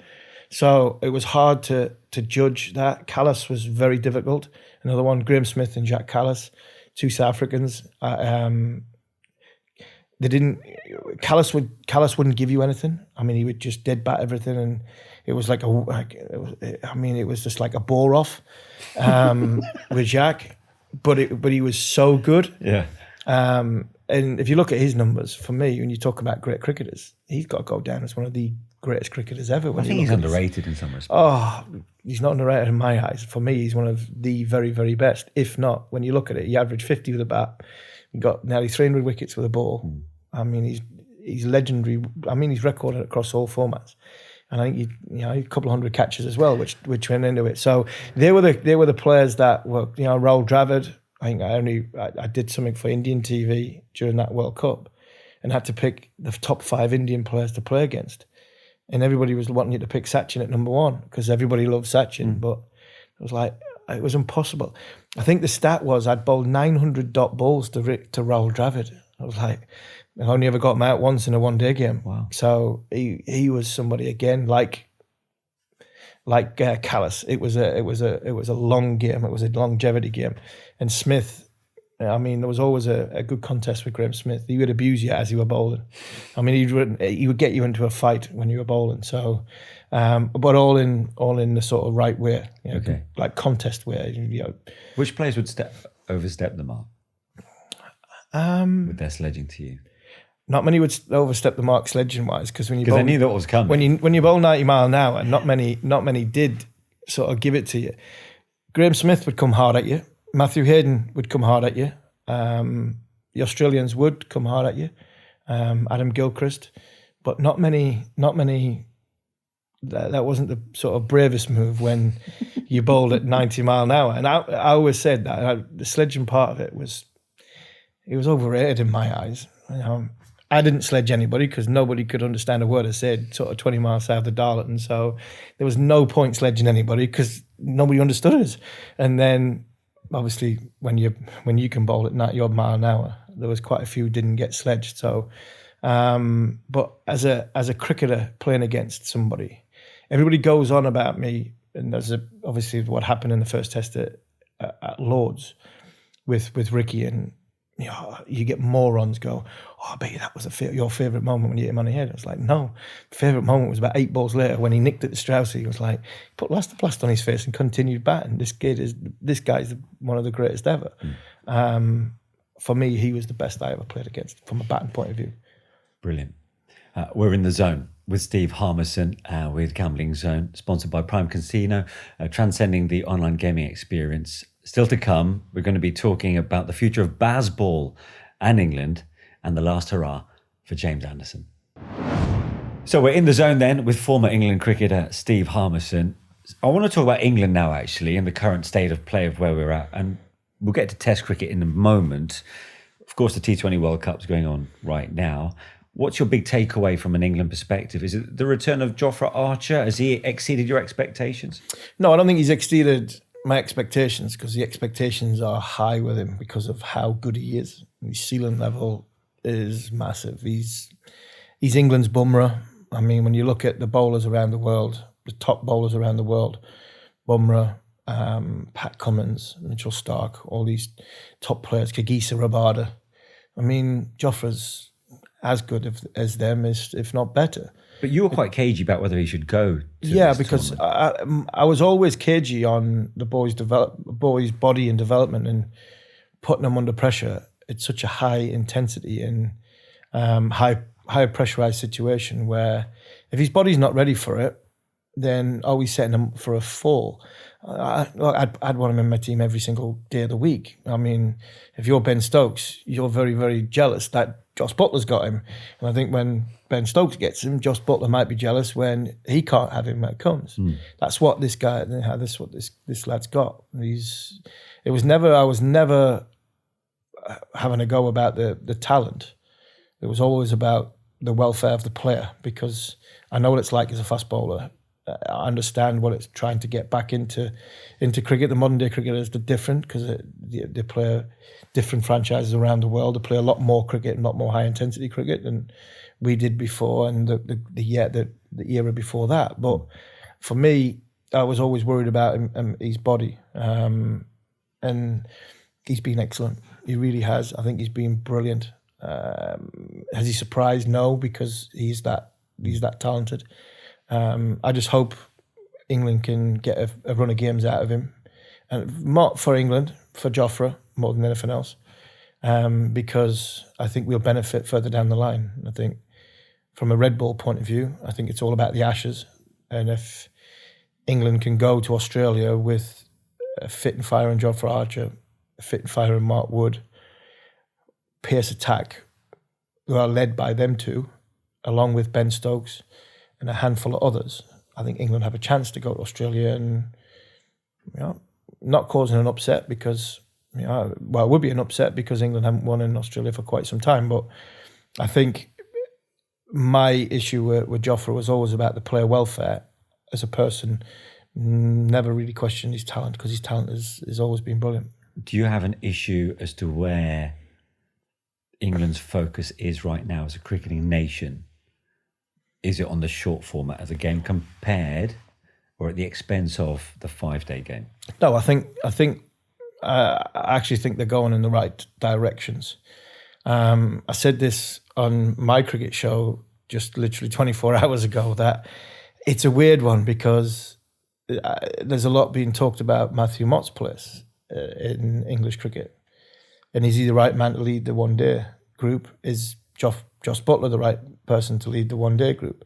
So it was hard to judge that. Callis was very difficult. Another one, Graham Smith and Jack Callis, 2 South Africans. Callis wouldn't give you anything. I mean, he would just dead bat everything, and it was it was just like a bore off with Jack. But he was so good. Yeah. And if you look at his numbers, for me, when you talk about great cricketers, he's got to go down as one of the greatest cricketers ever. I think he's underrated in some respects. Oh, he's not underrated in my eyes. For me, he's one of the very, very best. If not, when you look at it, he averaged 50 with a bat. He got nearly 300 wickets with a ball. I mean, he's legendary. I mean, he's recorded across all formats. And I think a couple of hundred catches as well, which went into it. So they were the players that were, Rahul Dravid. I think I did something for Indian TV during that World Cup and had to pick the top 5 Indian players to play against. And everybody was wanting you to pick Sachin at number 1 because everybody loved Sachin, but it was impossible. I think the stat was I'd bowled 900 dot balls to Rahul Dravid. I was like, I only ever got him out once in a one-day game. Wow. So he was somebody again like Callis. It was a long game. It was a longevity game. And Smith, I mean, there was always a good contest with Graham Smith. He would abuse you as you were bowling. I mean, he would get you into a fight when you were bowling. So, but all in the sort of right way, okay, like contest way. Which players would overstep the mark with their sledging to you? Not many would overstep the mark sledging wise because when you I knew that was coming. When you bowl 90 mile an hour, not many did sort of give it to you. Graham Smith would come hard at you. Matthew Hayden would come hard at you. The Australians would come hard at you. Adam Gilchrist, but not many. That wasn't the sort of bravest move when you bowled at 90 mile an hour. And I always said that the sledging part of it was overrated in my eyes. I didn't sledge anybody because nobody could understand a word I said, sort of 20 miles south of Darlington. So there was no point sledging anybody because nobody understood us. And then obviously when you can bowl at 90 odd mile an hour, there was quite a few who didn't get sledged. So, but as a cricketer playing against somebody, everybody goes on about me. And there's obviously what happened in the first test at Lords with Ricky and you get morons go, oh, I bet you that was your favourite moment when you hit him on the head. I was like, no. Favourite moment was about 8 balls later when he nicked at the Strauss. He was like, he put plaster on his face and continued batting. This guy's one of the greatest ever. For me, he was the best I ever played against from a batting point of view. Brilliant. We're in the zone with Steve Harmison with Gambling Zone, sponsored by Prime Casino, transcending the online gaming experience. Still to come, we're going to be talking about the future of Bazball and England and the last hurrah for James Anderson. So we're in the zone then with former England cricketer Steve Harmison. I want to talk about England now, actually, and the current state of play of where we're at. And we'll get to Test cricket in a moment. Of course, the T20 World Cup's going on right now. What's your big takeaway from an England perspective? Is it the return of Jofra Archer? Has he exceeded your expectations? No, I don't think he's exceeded my expectations, because the expectations are high with him because of how good he is. His ceiling level is massive. He's England's Bumrah. I mean, when you look at the bowlers around the world, the top bowlers around the world, Bumrah, Pat Cummins, Mitchell Starc, all these top players, Kagisa Rabada. I mean, Jofra's as good as them, if not better. But you were quite cagey about whether he should go to this because I was always cagey on the boy's body and development, and putting him under pressure. It's such a high intensity and high pressurized situation where if his body's not ready for it, then are we setting him for a fall? I'd want him in my team every single day of the week. I mean, if you're Ben Stokes, you're very, very jealous that Josh Butler's got him. And I think when Ben Stokes gets him, Josh Butler might be jealous when he can't have him when it comes. That's what this guy, this lad's got. I was never having a go about the talent. It was always about the welfare of the player, because I know what it's like as a fast bowler. I understand what it's trying to get back into cricket. The modern day cricketers are different because they play different franchises around the world. They play a lot more cricket and a lot more high intensity cricket than we did before, and the era before that. But for me, I was always worried about his body, and he's been excellent. He really has. I think he's been brilliant. Has he surprised? No, because he's that talented. I just hope England can get a run of games out of him, and not for England, for Jofra more than anything else, because I think we'll benefit further down the line. I think from a red ball point of view, I think it's all about the Ashes, and if England can go to Australia with a fit and firing Jofra Archer, a fit and firing Mark Wood, pace attack, who are led by them two, along with Ben Stokes and a handful of others, I think England have a chance to go to Australia and, not causing an upset, because, it would be an upset because England haven't won in Australia for quite some time. But I think my issue with Jofra was always about the player welfare as a person. Never really questioned his talent, because his talent has always been brilliant. Do you have an issue as to where England's focus is right now as a cricketing nation? Is it on the short format of the game compared, or at the expense of the 5-day game? No, I actually think they're going in the right directions. I said this on my cricket show just literally 24 hours ago, that it's a weird one, because there's a lot being talked about Matthew Mott's place in English cricket. And is he the right man to lead the one-day group? Is Josh Butler the right person to lead the one-day group?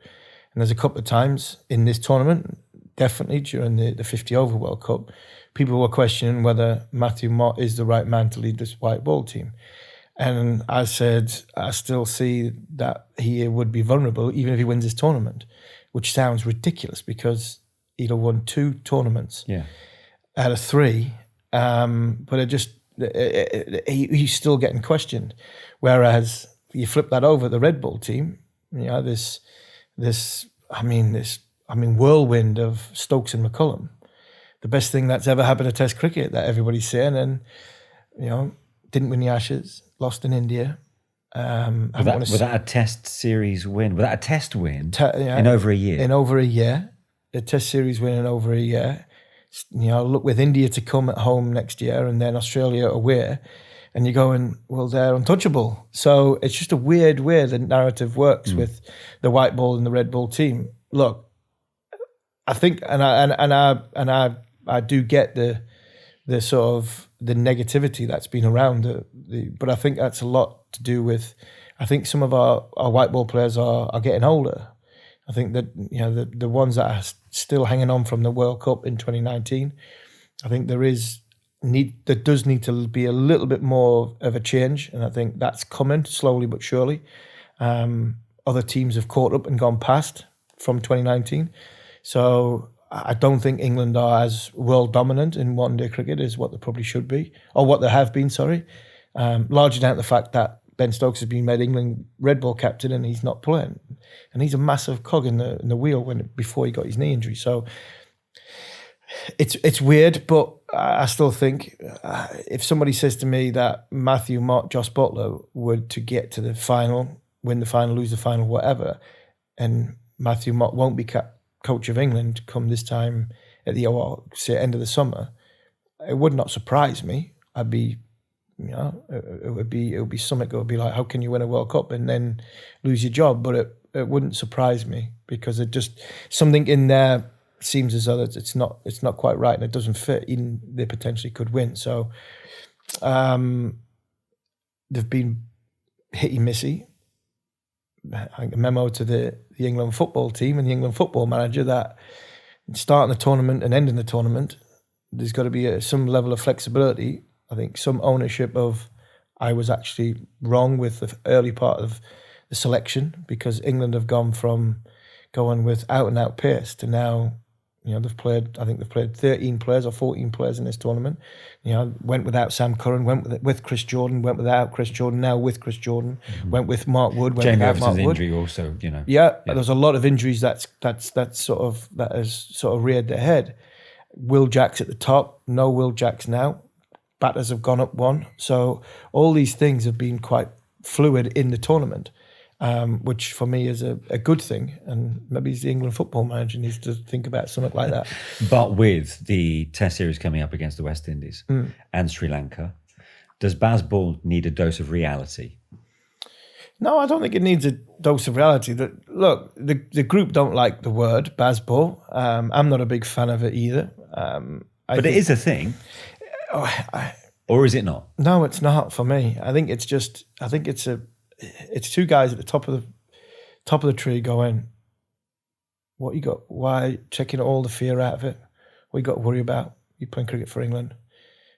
And there's a couple of times in this tournament, definitely during the 50 over World Cup, people were questioning whether Matthew Mott is the right man to lead this white ball team. And I said, I still see that he would be vulnerable even if he wins this tournament, which sounds ridiculous because he'd have won 2 tournaments out of 3. But he's still getting questioned. Whereas you flip that over the Red Bull team, this whirlwind of Stokes and McCullum, the best thing that's ever happened to Test cricket, that everybody's saying, and didn't win the Ashes, lost in India. Was that a Test series win? Was that a Test win in over a year? In over a year, a Test series win in over a year. Look, with India to come at home next year and then Australia away, And you're going, well, they're untouchable. So it's just a weird way the narrative works with the white ball and the red ball team. Look, I think, and I do get the sort of the negativity that's been around but I think that's a lot to do with, I think some of our white ball players are getting older. I think that, you know, the ones that are still hanging on from the World Cup in 2019, I think there does need to be a little bit more of a change, and I think that's coming slowly but surely. Other teams have caught up and gone past from 2019. So I don't think England are as world dominant in one-day cricket as what they probably should be, or what they have been, sorry. Largely down to the fact that Ben Stokes has been made England red ball captain and he's not playing. And he's a massive cog in the wheel before he got his knee injury. So it's weird, but I still think if somebody says to me that Matthew, Mark, Josh Butler would to get to the final, win the final, lose the final, whatever, and Matthew Mott won't be coach of England come this time at the end of the summer, it would not surprise me. I'd be, you know, it would be something that would be like, how can you win a World Cup and then lose your job? But it wouldn't surprise me, because it just, something in there seems as though it's not quite right and it doesn't fit. Even they potentially could win. So they've been hitty missy. A memo to the England football team and the England football manager that starting the tournament and ending the tournament, there's got to be some level of flexibility. I think some ownership of, I was actually wrong with the early part of the selection, because England have gone from going with out and out pace to now, you know, they've played 13 players or 14 players in this tournament. You know, went without Sam Curran, went with Chris Jordan, went without Chris Jordan, now with Chris Jordan, went with Mark Wood, went Jamie without Mark Everton's Wood. injury also, you know. Yeah, there's a lot of injuries that has sort of reared their head. Will Jack's at the top, no Will Jack's now. Batters have gone up one. So all these things have been quite fluid in the tournament. Which for me is a good thing, and maybe the England football manager needs to think about something like that. But with the Test series coming up against the West Indies and Sri Lanka, does Bazball need a dose of reality? No, I don't think it needs a dose of reality. Look, the group don't like the word Bazball. I'm not a big fan of it either. But it is a thing, or is it not? No, it's not for me. I think it's two guys at the top of the tree going, what you got? Why? Checking all the fear out of it. What you got to worry about? You're playing cricket for England,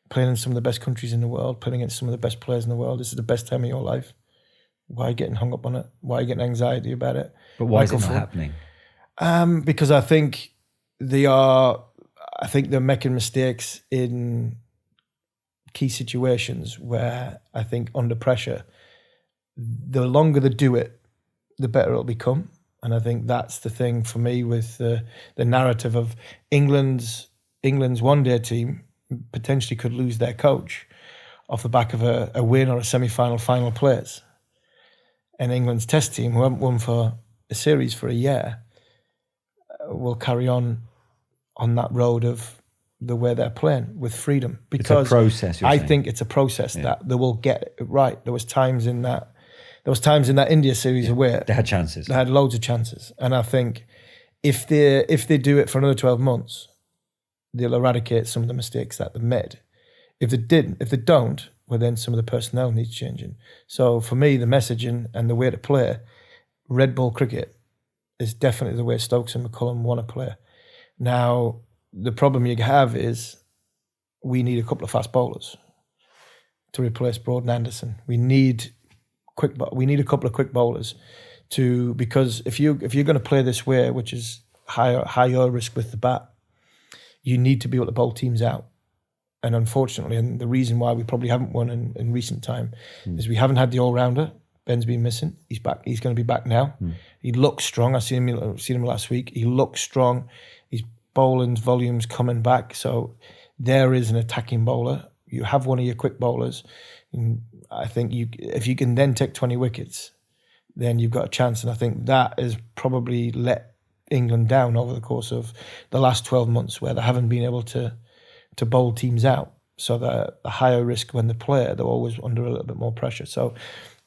playing in some of the best countries in the world, playing against some of the best players in the world. This is the best time of your life. Why are you getting hung up on it? Why are you getting anxiety about it? But why is it not happening? Because I think they're making mistakes in key situations where I think under pressure, the longer they do it, the better it'll become. And I think that's the thing for me with the narrative of England's one-day team potentially could lose their coach off the back of a win or a semi-final, final place. And England's test team, who haven't won for a series for a year, will carry on that road of the way they're playing with freedom. Because it's a process, I think it's a process that they will get it right. There was times in that India series where they had chances. They had loads of chances. And I think if they do it for another 12 months, they'll eradicate some of the mistakes that they've made. If they don't, well, then some of the personnel needs changing. So for me, the messaging and the way to play red ball cricket is definitely the way Stokes and McCullum want to play. Now, the problem you have is we need a couple of fast bowlers to replace Broad and Anderson. We need a couple of quick bowlers because if you're going to play this way, which is higher risk with the bat, you need to be able to bowl teams out. And unfortunately, and the reason why we probably haven't won in recent time is we haven't had the all-rounder. Ben's been missing. He's back. He's going to be back now. He looks strong. I seen him last week. He looks strong. His bowling volume's coming back. So there is an attacking bowler. You have one of your quick bowlers. And I think if you can then take 20 wickets, then you've got a chance. And I think that has probably let England down over the course of the last 12 months, where they haven't been able to bowl teams out. So the higher risk when they play, they're always under a little bit more pressure. So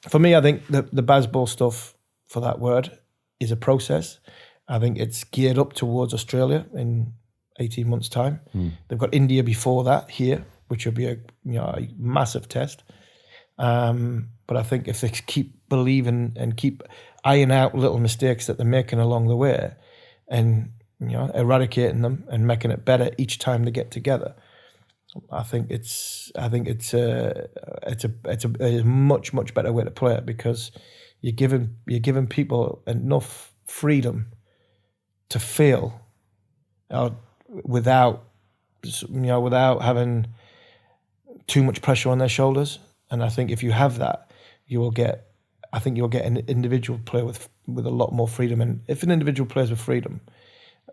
for me, I think the Bazball stuff, for that word, is a process. I think it's geared up towards Australia in 18 months' time. They've got India before that here, which will be a massive test. But I think if they keep believing and keep ironing out little mistakes that they're making along the way, and eradicating them and making it better each time they get together, I think it's a much better way to play it, because you're giving people enough freedom to fail without having too much pressure on their shoulders. And I think if you have that, you'll get an individual player with a lot more freedom. And if an individual plays with freedom,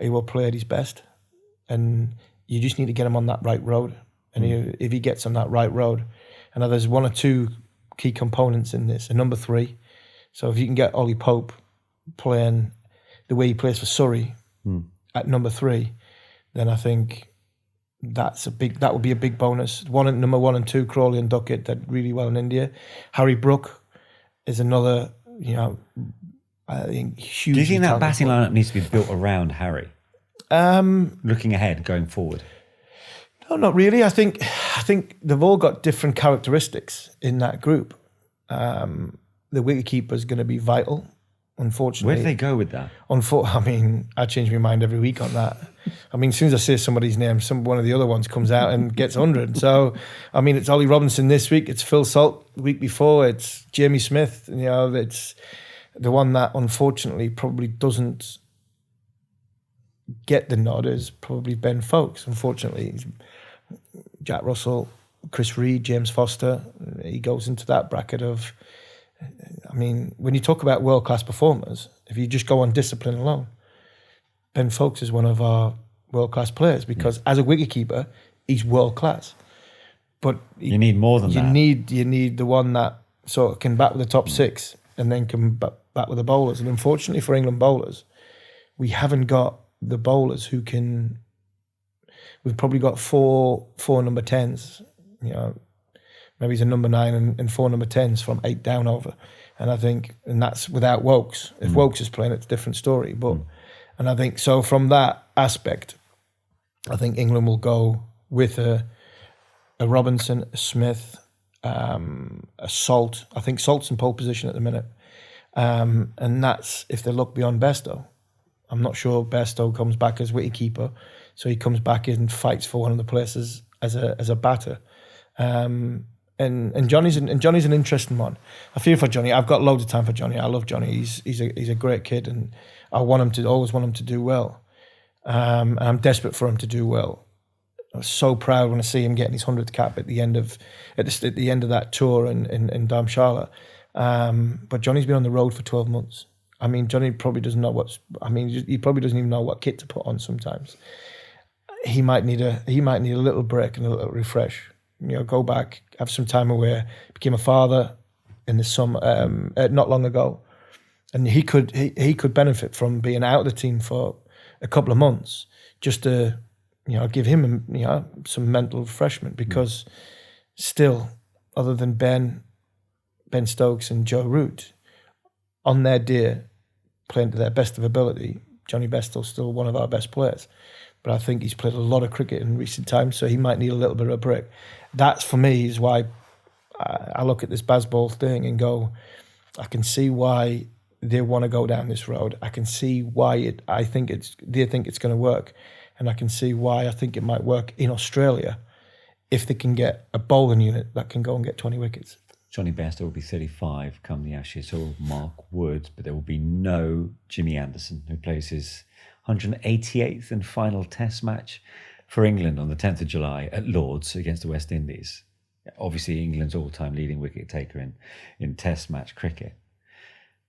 he will play at his best. And you just need to get him on that right road. And if he gets on that right road, and there's one or two key components in this. And number 3, so if you can get Ollie Pope playing the way he plays for Surrey at number 3, then I think that would be a big bonus. Number 1 and 2, Crawley and Duckett, did really well in India. Harry Brook is another, I think, huge. Do you think that batting lineup needs to be built around Harry? Looking ahead, going forward. No, not really. I think they've all got different characteristics in that group. The wicketkeeper is going to be vital, unfortunately. Where do they go with that? I change my mind every week on that. As soon as I say somebody's name, one of the other ones comes out and gets 100. So, it's Ollie Robinson this week. It's Phil Salt the week before. It's Jamie Smith. It's the one that unfortunately probably doesn't get the nod is probably Ben Foakes. Unfortunately, Jack Russell, Chris Reed, James Foster. He goes into that bracket of. When you talk about world-class performers, if you just go on discipline alone, Ben Foakes is one of our world-class players, because as a wicketkeeper, he's world-class. But you need more than that. You need the one that sort of can bat with the top 6 and then can bat with the bowlers. And unfortunately for England bowlers, we haven't got the bowlers who can. We've probably got four number 10s, maybe he's a number 9 and 4 number 10s from 8 down over. And I think, and that's without Wokes. If Wokes is playing, it's a different story. But and I think, so from that aspect, I think England will go with a Robinson, a Smith, a Salt. I think Salt's in pole position at the minute. And that's if they look beyond Bairstow. I'm not sure Bairstow comes back as wicketkeeper, so he comes back and fights for one of the places as a batter. And Johnny's an interesting one. I feel for Johnny. I've got loads of time for Johnny. I love Johnny. He's a great kid, and I always want him to do well. And I'm desperate for him to do well. I was so proud when I see him getting his 100th cap at the end of that tour in Dharamshala. But Johnny's been on the road for 12 months. Johnny probably doesn't know he probably doesn't even know what kit to put on sometimes. He might need a little break and a little refresh. Go back, have some time away. Became a father in the summer, not long ago, and he could benefit from being out of the team for a couple of months, just to give him some mental refreshment. Because still, other than Ben Stokes and Joe Root, on their day, playing to their best of ability, Johnny Bairstow's still one of our best players. But I think he's played a lot of cricket in recent times, so he might need a little bit of a break. That, for me, is why I look at this Bazball thing and go, I can see why they want to go down this road. I can see why they think it's going to work. And I can see why I think it might work in Australia if they can get a bowling unit that can go and get 20 wickets. Johnny Bairstow will be 35 come the Ashes, so will Mark Wood, but there will be no Jimmy Anderson, who plays his 188th and final test match for England on the 10th of July at Lord's against the West Indies. Obviously, England's all-time leading wicket taker in test match cricket.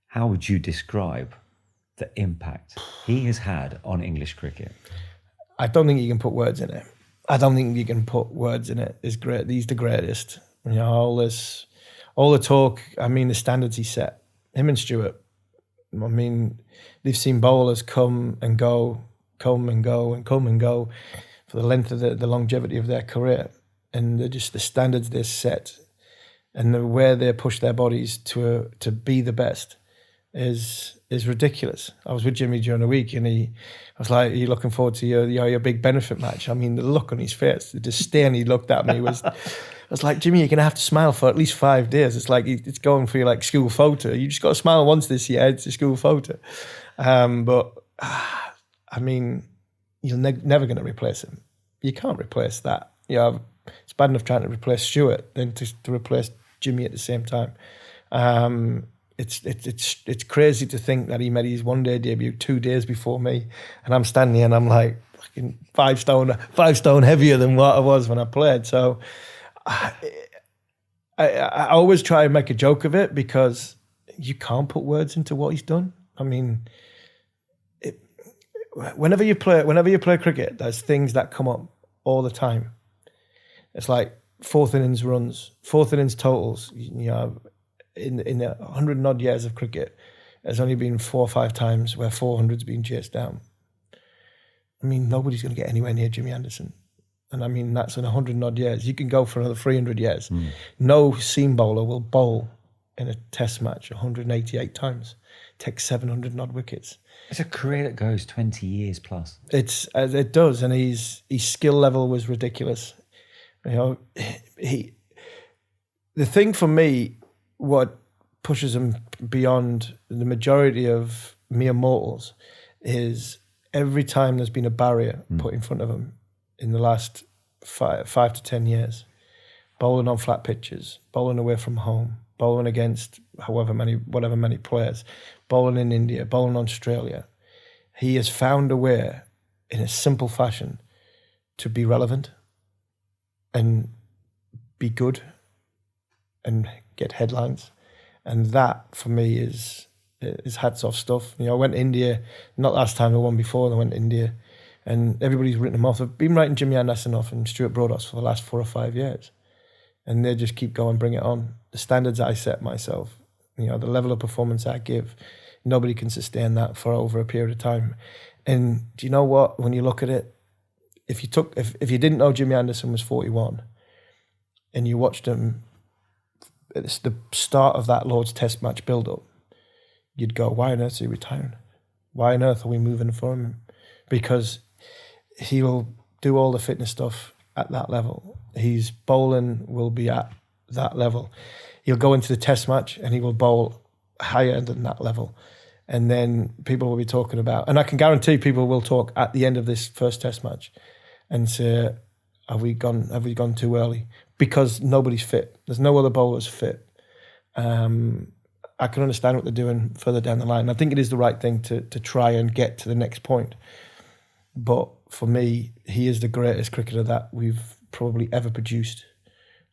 How would you describe the impact he has had on English cricket? I don't think you can put words in it. It's great. He's the greatest. All the talk, the standards he set. Him and Stewart. They've seen bowlers come and go for the length of the longevity of their career. and they're just the standards they're set, and the where they push their bodies to be the best is ridiculous. I was with Jimmy during the week, and I was like, "Are you looking forward to your big benefit match?" I mean, the look on his face, the disdain he looked at me was. I was like, "Jimmy, you're gonna have to smile for at least 5 days. It's like it's going for your like school photo. You just got to smile once this year. It's a school photo." But I mean, you're never going to replace him. You can't replace that. It's bad enough trying to replace Stuart than to replace Jimmy at the same time. It's crazy to think that he made his one-day debut 2 days before me, and I'm standing here and I'm like fucking 5 stone heavier than what I was when I played. So I always try and make a joke of it because you can't put words into what he's done. I mean, whenever you play cricket, there's things that come up all the time. It's like fourth innings runs, fourth innings totals. In 100 and odd years of cricket, there's only been 4 or 5 times where 400's been chased down. I mean, nobody's going to get anywhere near Jimmy Anderson. And I mean, that's in 100 and odd years. You can go for another 300 years. No seam bowler will bowl in a test match 188 times, take 700 and odd wickets. It's a career that goes 20 years plus. It does, and his skill level was ridiculous. The thing for me, what pushes him beyond the majority of mere mortals is every time there's been a barrier put in front of him in the last 5 to 10 years, bowling on flat pitches, bowling away from home, bowling against whatever many players, bowling in India, bowling in Australia, he has found a way in a simple fashion to be relevant and be good and get headlines. And that for me is hats off stuff. I went to India, not last time, the one before, I went to India, and everybody's written them off. I've been writing Jimmy Anderson off and Stuart Broadhouse for the last 4 or 5 years. And they just keep going, bring it on. The standards I set myself, the level of performance I give, nobody can sustain that for over a period of time. And do you know what? When you look at it, if you didn't know Jimmy Anderson was 41 and you watched him at the start of that Lord's Test match build-up, you'd go, why on earth is he retiring? Why on earth are we moving for him? Because he will do all the fitness stuff at that level. His bowling will be at that level. He'll go into the Test match and he will bowl higher than that level. And then people will be talking about, and I can guarantee people will talk at the end of this first Test match and say, have we gone too early? Because nobody's fit. There's no other bowlers fit. I can understand what they're doing further down the line. I think it is the right thing to try and get to the next point. But for me, he is the greatest cricketer that we've probably ever produced.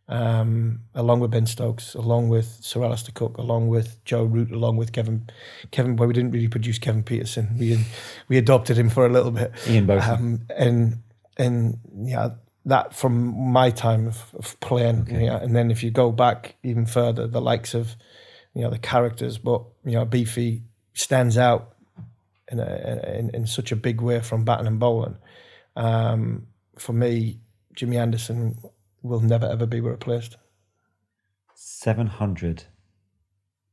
Along with Ben Stokes, along with Sir Alistair Cook, along with Joe Root, along with Kevin. Well, we didn't really produce Kevin Pietersen. We adopted him for a little bit. Ian Botham. And yeah, that from my time of playing. Okay. Yeah, and then if you go back even further, the likes of the characters, but Beefy stands out in such a big way from batting and bowling. For me, Jimmy Anderson will never ever be replaced. 700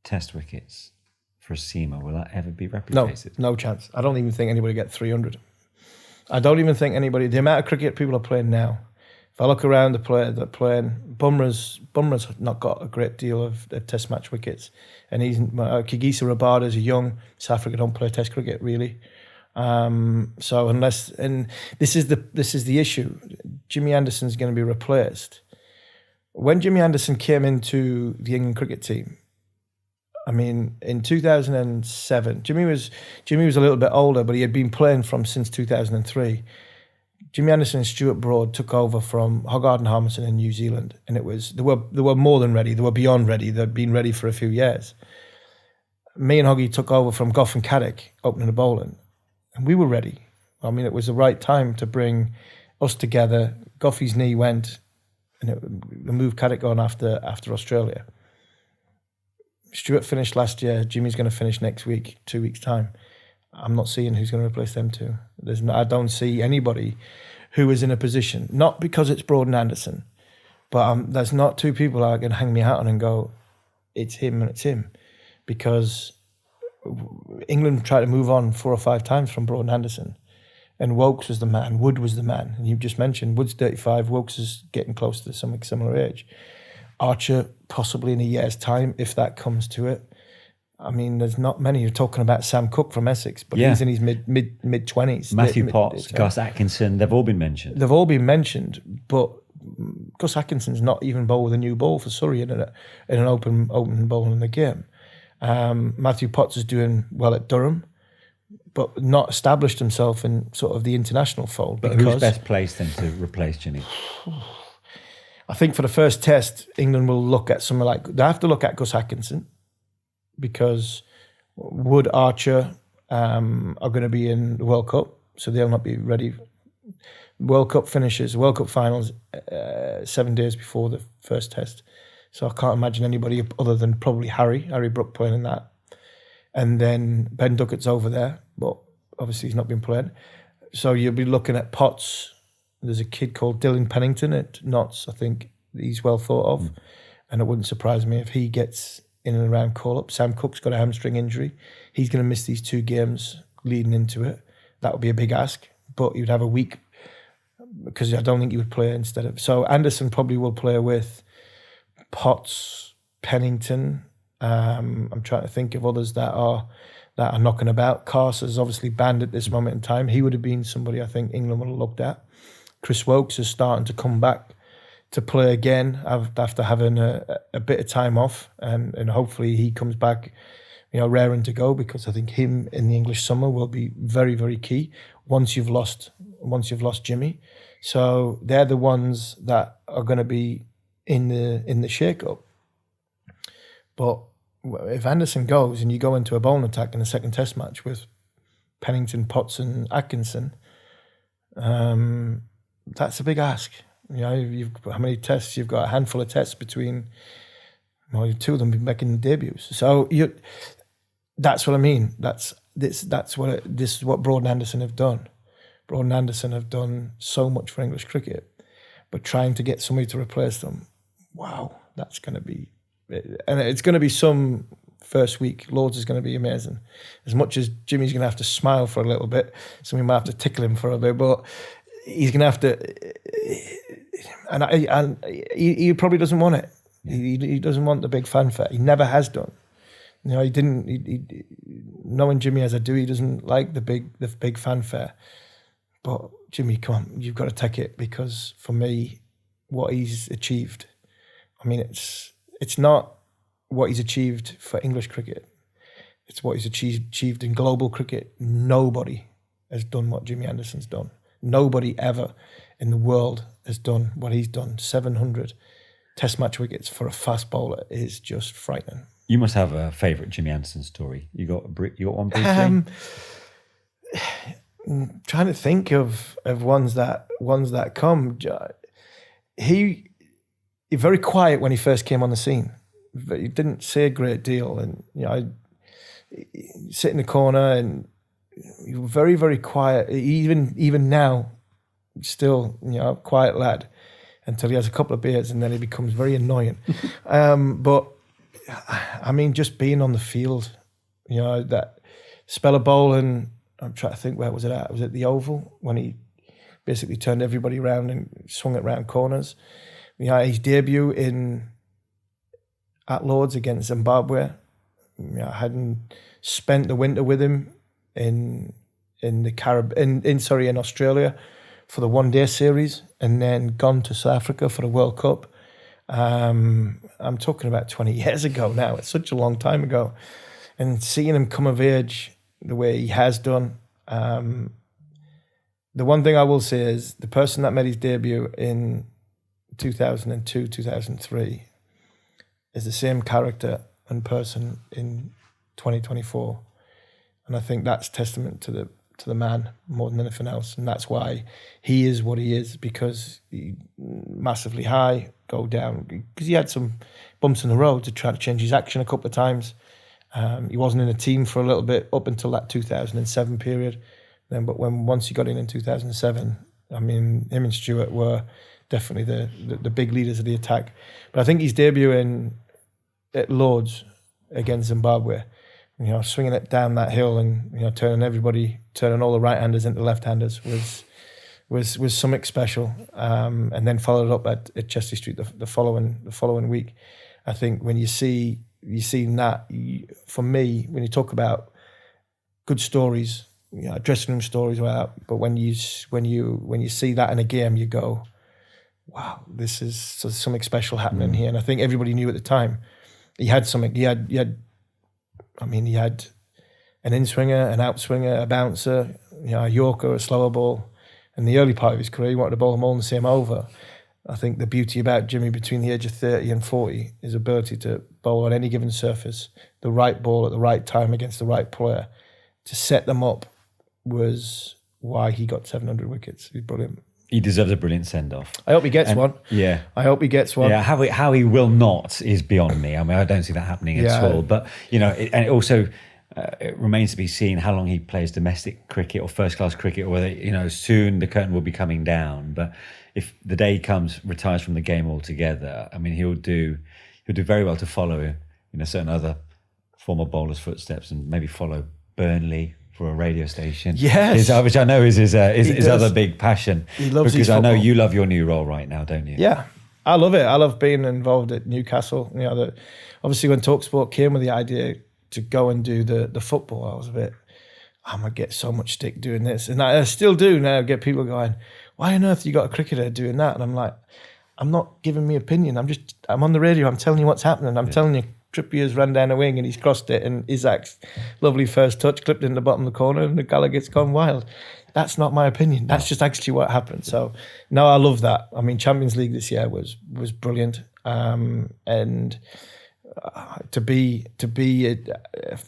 Test wickets for a seamer. Will that ever be replicated? No chance. I don't even think anybody get 300. I don't even think anybody. The amount of cricket people are playing now. If I look around the players that are playing, Bumrah's not got a great deal of Test match wickets, and Kigisa Rabada's a young South Africa, don't play Test cricket really. So this is the issue. Jimmy Anderson's going to be replaced. When Jimmy Anderson came into the England cricket team, I mean, in 2007, Jimmy was a little bit older, but he had been playing since 2003. Jimmy Anderson and Stuart Broad took over from Hogarth and Harmison in New Zealand, and they were more than ready. They were beyond ready. They'd been ready for a few years. Me and Hoggy took over from Gough and Caddick, opening the bowling, and we were ready. I mean, it was the right time to bring us together. Goughy's knee went, and we moved Caddick on after Australia. Stuart finished last year. Jimmy's going to finish next week, 2 weeks' time. I'm not seeing who's going to replace them two. I don't see anybody who is in a position, not because it's Broad and Anderson, But there's not two people I can hang me hat on and go, it's him and it's him. Because England tried to move on 4 or 5 times from Broad and Anderson. And Wokes was the man, Wood was the man. And you just mentioned Wood's 35, Wokes is getting close to some similar age. Archer, possibly in a year's time, if that comes to it. I mean, there's not many. You're talking about Sam Cook from Essex, but he's in his mid-20s. Matthew Potts, Gus Atkinson, they've all been mentioned. They've all been mentioned, but Gus Atkinson's not even bowled with a new ball for Surrey in an open bowl in the game. Matthew Potts is doing well at Durham, but not established himself in sort of the international fold. But who's best placed then to replace Jimmy? I think for the first test, England will look at someone like, they have to look at Gus Atkinson, because Wood, Archer are going to be in the World Cup, so they'll not be ready. World Cup finishes, World Cup finals 7 days before the first test. So I can't imagine anybody other than probably Harry Brook playing in that. And then Ben Duckett's over there, but obviously he's not been playing. So you'll be looking at Potts. There's a kid called Dylan Pennington at Notts. I think he's well thought of. And it wouldn't surprise me if he gets in and around call-up. Sam Cook's got a hamstring injury. He's going to miss these 2 games leading into it. That would be a big ask. But you'd have a week, because I don't think he would play instead of... So Anderson probably will play with Potts, Pennington. I'm trying to think of others that are knocking about. Carser's obviously banned at this moment in time. He would have been somebody I think England would have looked at. Chris Wokes is starting to come back to play again after having a bit of time off, and hopefully he comes back, raring to go, because I think him in the English summer will be very, very key once you've lost Jimmy. So they're the ones that are going to be in the shake-up. But if Anderson goes and you go into a bowling attack in the second test match with Pennington, Potts and Atkinson, that's a big ask. How many tests? You've got a handful of tests between, 2 of them making debuts. So that's what I mean. This is what Broad and Anderson have done. Broad and Anderson have done so much for English cricket, but trying to get somebody to replace them, wow, that's going to be, and it's going to be some first week. Lords is going to be amazing. As much as Jimmy's going to have to smile for a little bit, somebody might have to tickle him for a bit, but he's going to have to, and he probably doesn't want it. He doesn't want the big fanfare. He never has done. He didn't. Knowing Jimmy as I do, he doesn't like the big fanfare. But Jimmy, come on, you've got to take it, because for me, what he's achieved, I mean, it's not what he's achieved for English cricket. It's what he's achieved in global cricket. Nobody has done what Jimmy Anderson's done. Nobody ever in the world has done what he's done. 700 test match wickets for a fast bowler is just frightening. You must have a favourite Jimmy Anderson story. You got one briefly? Trying to think of ones that come. He very quiet when he first came on the scene. He didn't say a great deal, and I'd sit in the corner, and he was very, very quiet. Even now, still quiet lad, until he has a couple of beers, and then he becomes very annoying. But I mean, just being on the field, that spell of bowling. I'm trying to think, where was it at? Was it the Oval, when he basically turned everybody around and swung it round corners? His debut at Lords against Zimbabwe. I hadn't spent the winter with him in Australia for the one-day series, and then gone to South Africa for the World Cup. I'm talking about 20 years ago now. It's such a long time ago. And seeing him come of age the way he has done. The one thing I will say is the person that made his debut in 2002, 2003 is the same character and person in 2024. And I think that's testament to the man more than anything else. And that's why he is what he is, because he massively high, go down, because he had some bumps in the road to try to change his action a couple of times. He wasn't in a team for a little bit up until that 2007 period. But once he got in 2007, I mean, him and Stewart were definitely the big leaders of the attack. But I think he's debuting at Lords against Zimbabwe, swinging it down that hill and turning all the right-handers into left-handers was something special. And then followed up at Chester Street the following week. I think when you see that, for me, when you talk about good stories, dressing room stories, but when you see that in a game, you go, wow, this is something special happening here. And I think everybody knew at the time he had something. He had an in-swinger, an out-swinger, a bouncer, a yorker, a slower ball. In the early part of his career, he wanted to bowl them all in the same over. I think the beauty about Jimmy between the age of 30 and 40, his ability to bowl on any given surface, the right ball at the right time against the right player, to set them up, was why he got 700 wickets. He's brilliant. He deserves a brilliant send-off. I hope he gets one. Yeah. I hope he gets one. Yeah, how he will not is beyond me. I mean, I don't see that happening at all. But, it also it remains to be seen how long he plays domestic cricket or first-class cricket, or whether, soon the curtain will be coming down. But if the day comes, retires from the game altogether, I mean, he'll do very well to follow, certain other former bowlers' footsteps and maybe follow Burnley for a radio station. Yes. Which I know is his other big passion. He loves because his football. I know you love your new role right now, don't you? Yeah, I love it. I love being involved at Newcastle. Obviously when TalkSport came with the idea to go and do the football, I was a bit, I'm going to get so much stick doing this. And I still do now, get people going, why on earth you got a cricketer doing that? And I'm like, I'm not giving me opinion. I'm on the radio. I'm telling you what's happening. I'm telling you, Trippier's run down a wing and he's crossed it, and Isaac's lovely first touch clipped in the bottom of the corner and the Gallagher's gone wild. That's not my opinion. That's just actually what happened. So, no, I love that. I mean, Champions League this year was brilliant. And to be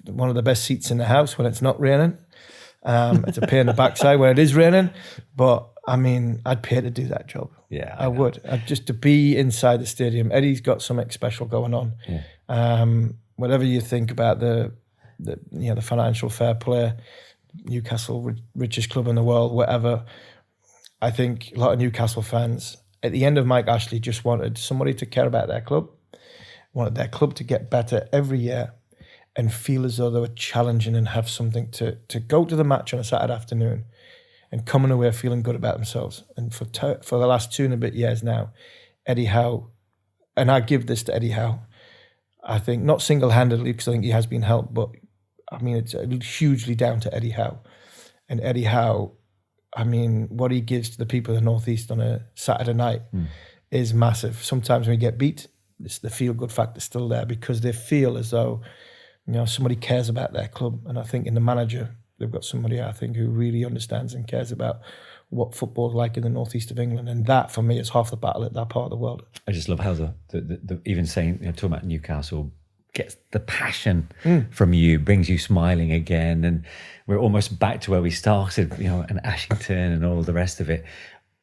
one of the best seats in the house when it's not raining. It's a pain in the backside when it is raining. But, I mean, I'd pay to do that job. Yeah, I would. Just to be inside the stadium. Eddie's got something special going on. Yeah. Whatever you think about the financial fair play, Newcastle, richest club in the world, whatever, I think a lot of Newcastle fans at the end of Mike Ashley just wanted somebody to care about their club, wanted their club to get better every year and feel as though they were challenging and have something to go to the match on a Saturday afternoon and coming away feeling good about themselves. And for the last 2 and a bit years now, Eddie Howe, and I give this to Eddie Howe, I think not single-handedly because I think he has been helped, but I mean it's hugely down to Eddie Howe. And Eddie Howe, I mean, what he gives to the people of the North East on a Saturday night is massive. Sometimes when we get beat, the feel-good factor is still there because they feel as though somebody cares about their club. And I think in the manager, they've got somebody I think who really understands and cares about what football is like in the northeast of England, and that for me is half the battle at that part of the world. I just love how the even saying, talking about Newcastle gets the passion from you, brings you smiling again, and we're almost back to where we started, and Ashington and all the rest of it.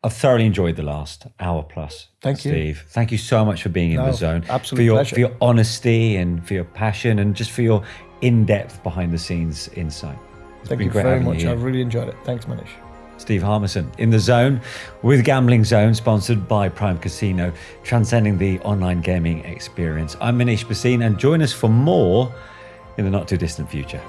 I've thoroughly enjoyed the last hour plus. Thank you, Steve. Thank you so much for being in the zone. Absolute pleasure. For your honesty and for your passion and just for your in-depth behind the scenes insight. Thank you very much. I've really enjoyed it. Thanks, Manish. Steve Harmison in the zone with Gambling Zone, sponsored by Prime Casino, transcending the online gaming experience. I'm Manish Bhasin, and join us for more in the not too distant future.